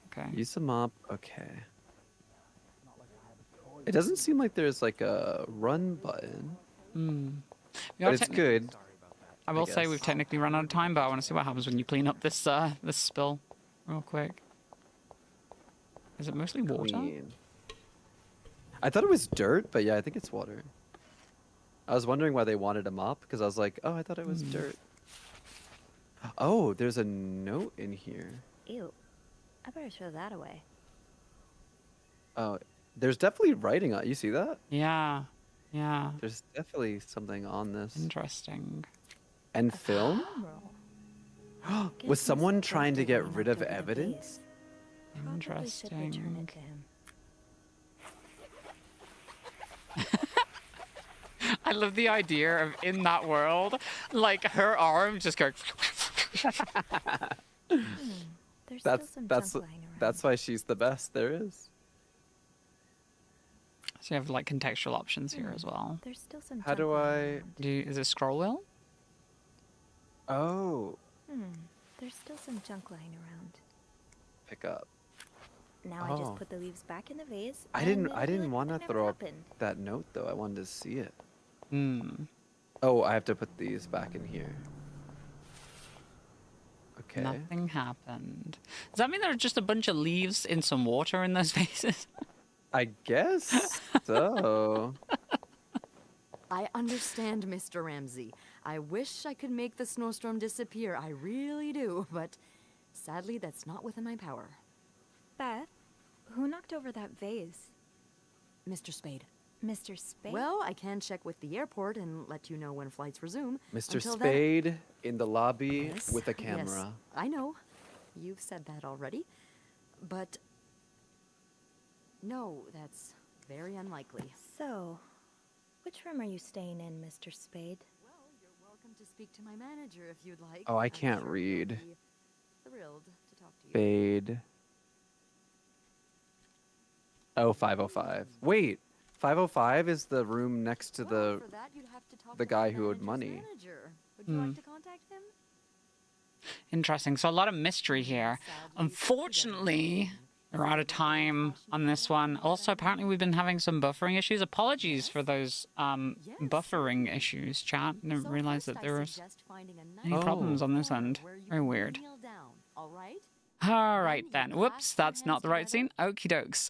Okay. Use the mop. Okay. It doesn't seem like there's like a run button. But it's good. I will say we've technically run out of time, but I want to see what happens when you clean up this this spill real quick. Is it mostly water? Clean. I thought it was dirt, but yeah, I think it's water. I was wondering why they wanted a mop because I was like, oh, I thought it was dirt. Oh, there's a note in here. Ew. I better throw that away. Oh, there's definitely writing on. You see that? Yeah. Yeah. There's definitely something on this. Interesting. And film? Was someone trying to get rid of evidence? Interesting. I love the idea of in that world, like her arm just goes. That's why she's the best there is. So you have like contextual options here as well. There's still some. How do I? Is it scroll wheel? Oh. There's still some junk lying around. Pick up. Now I just put the leaves back in the vase. I didn't want to throw up that note though. I wanted to see it. Oh, I have to put these back in here. Okay. Nothing happened. Does that mean there are just a bunch of leaves in some water in those vases? I guess so. I understand, Mr. Ramsey. I wish I could make the snowstorm disappear. I really do, but sadly, that's not within my power. Beth, who knocked over that vase? Mr. Spade. Mr. Spade? Well, I can check with the airport and let you know when flights resume. Mr. Spade in the lobby with a Yes, camera. I know. You've said that already. But no, that's very unlikely. So, which room are you staying in, Mr. Spade? Well, you're welcome to speak to my manager if you'd like. Oh, I can't read. Thrilled to talk to you. Spade. Oh, 505. Wait, 505 is the room next to the guy who owed money. Would you like to contact him? Interesting. So a lot of mystery here. Unfortunately, we're out of time on this one. Also, apparently we've been having some buffering issues. Apologies for those buffering issues, chat. I didn't realize that there was any problems on this end. Very weird. All right then. Whoops, that's not the right scene. Okie dokes.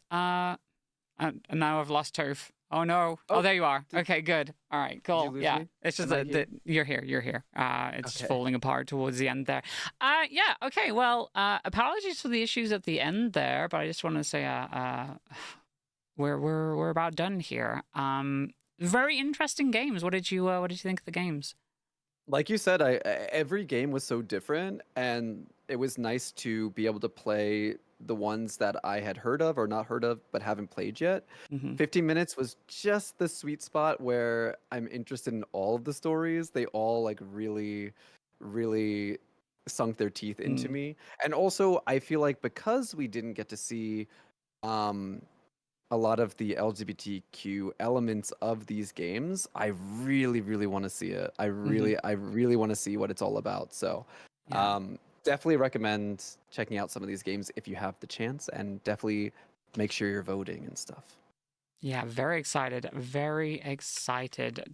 And now I've lost Toph. Oh no. Oh, there you are. Okay, good. All right, cool. Yeah. Me? It's just Am I that you're here. You're here. It's just falling apart towards the end there. Yeah. Okay. Well, apologies for the issues at the end there, but I just want to say, we're about done here. Very interesting games. What did you think of the games? Like you said, every game was so different, and it was nice to be able to play the ones that I had heard of or not heard of but haven't played yet. 15 minutes was just the sweet spot where I'm interested in all of the stories. They all like really sunk their teeth into me. And also I feel like because we didn't get to see a lot of the LGBTQ elements of these games, I really want to see it. I really want to see what it's all about. So definitely recommend checking out some of these games if you have the chance, and definitely make sure you're voting and stuff. Yeah, very excited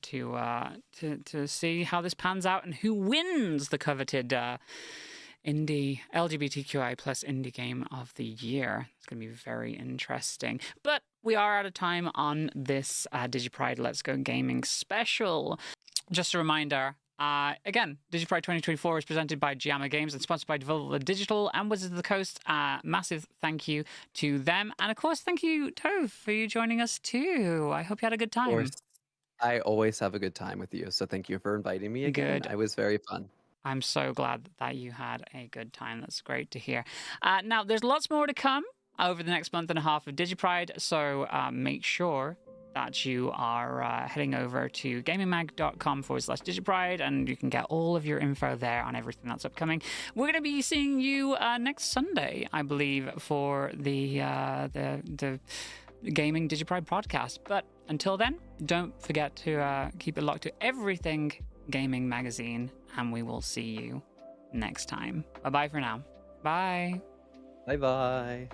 to see how this pans out and who wins the coveted indie LGBTQI plus indie game of the year. It's going to be very interesting. But we are out of time on this DigiPride Let's Go Gaming special. Just a reminder. Again, DigiPride 2024 is presented by Giamma Games and sponsored by Devolver Digital and Wizards of the Coast. Massive thank you to them. And of course, thank you, Toph, for you joining us too. I hope you had a good time. Of course, I always have a good time with you. So thank you for inviting me again. Good. It was very fun. I'm so glad that you had a good time. That's great to hear. Now, there's lots more to come over the next month and a half of DigiPride. So make sure that you are heading over to gamingmag.com/DigiPride, and you can get all of your info there on everything that's upcoming. We're going to be seeing you next Sunday, I believe, for the Gaming DigiPride podcast. But until then, don't forget to keep it locked to everything Gaming Magazine, and we will see you next time. Bye-bye for now. Bye. Bye-bye.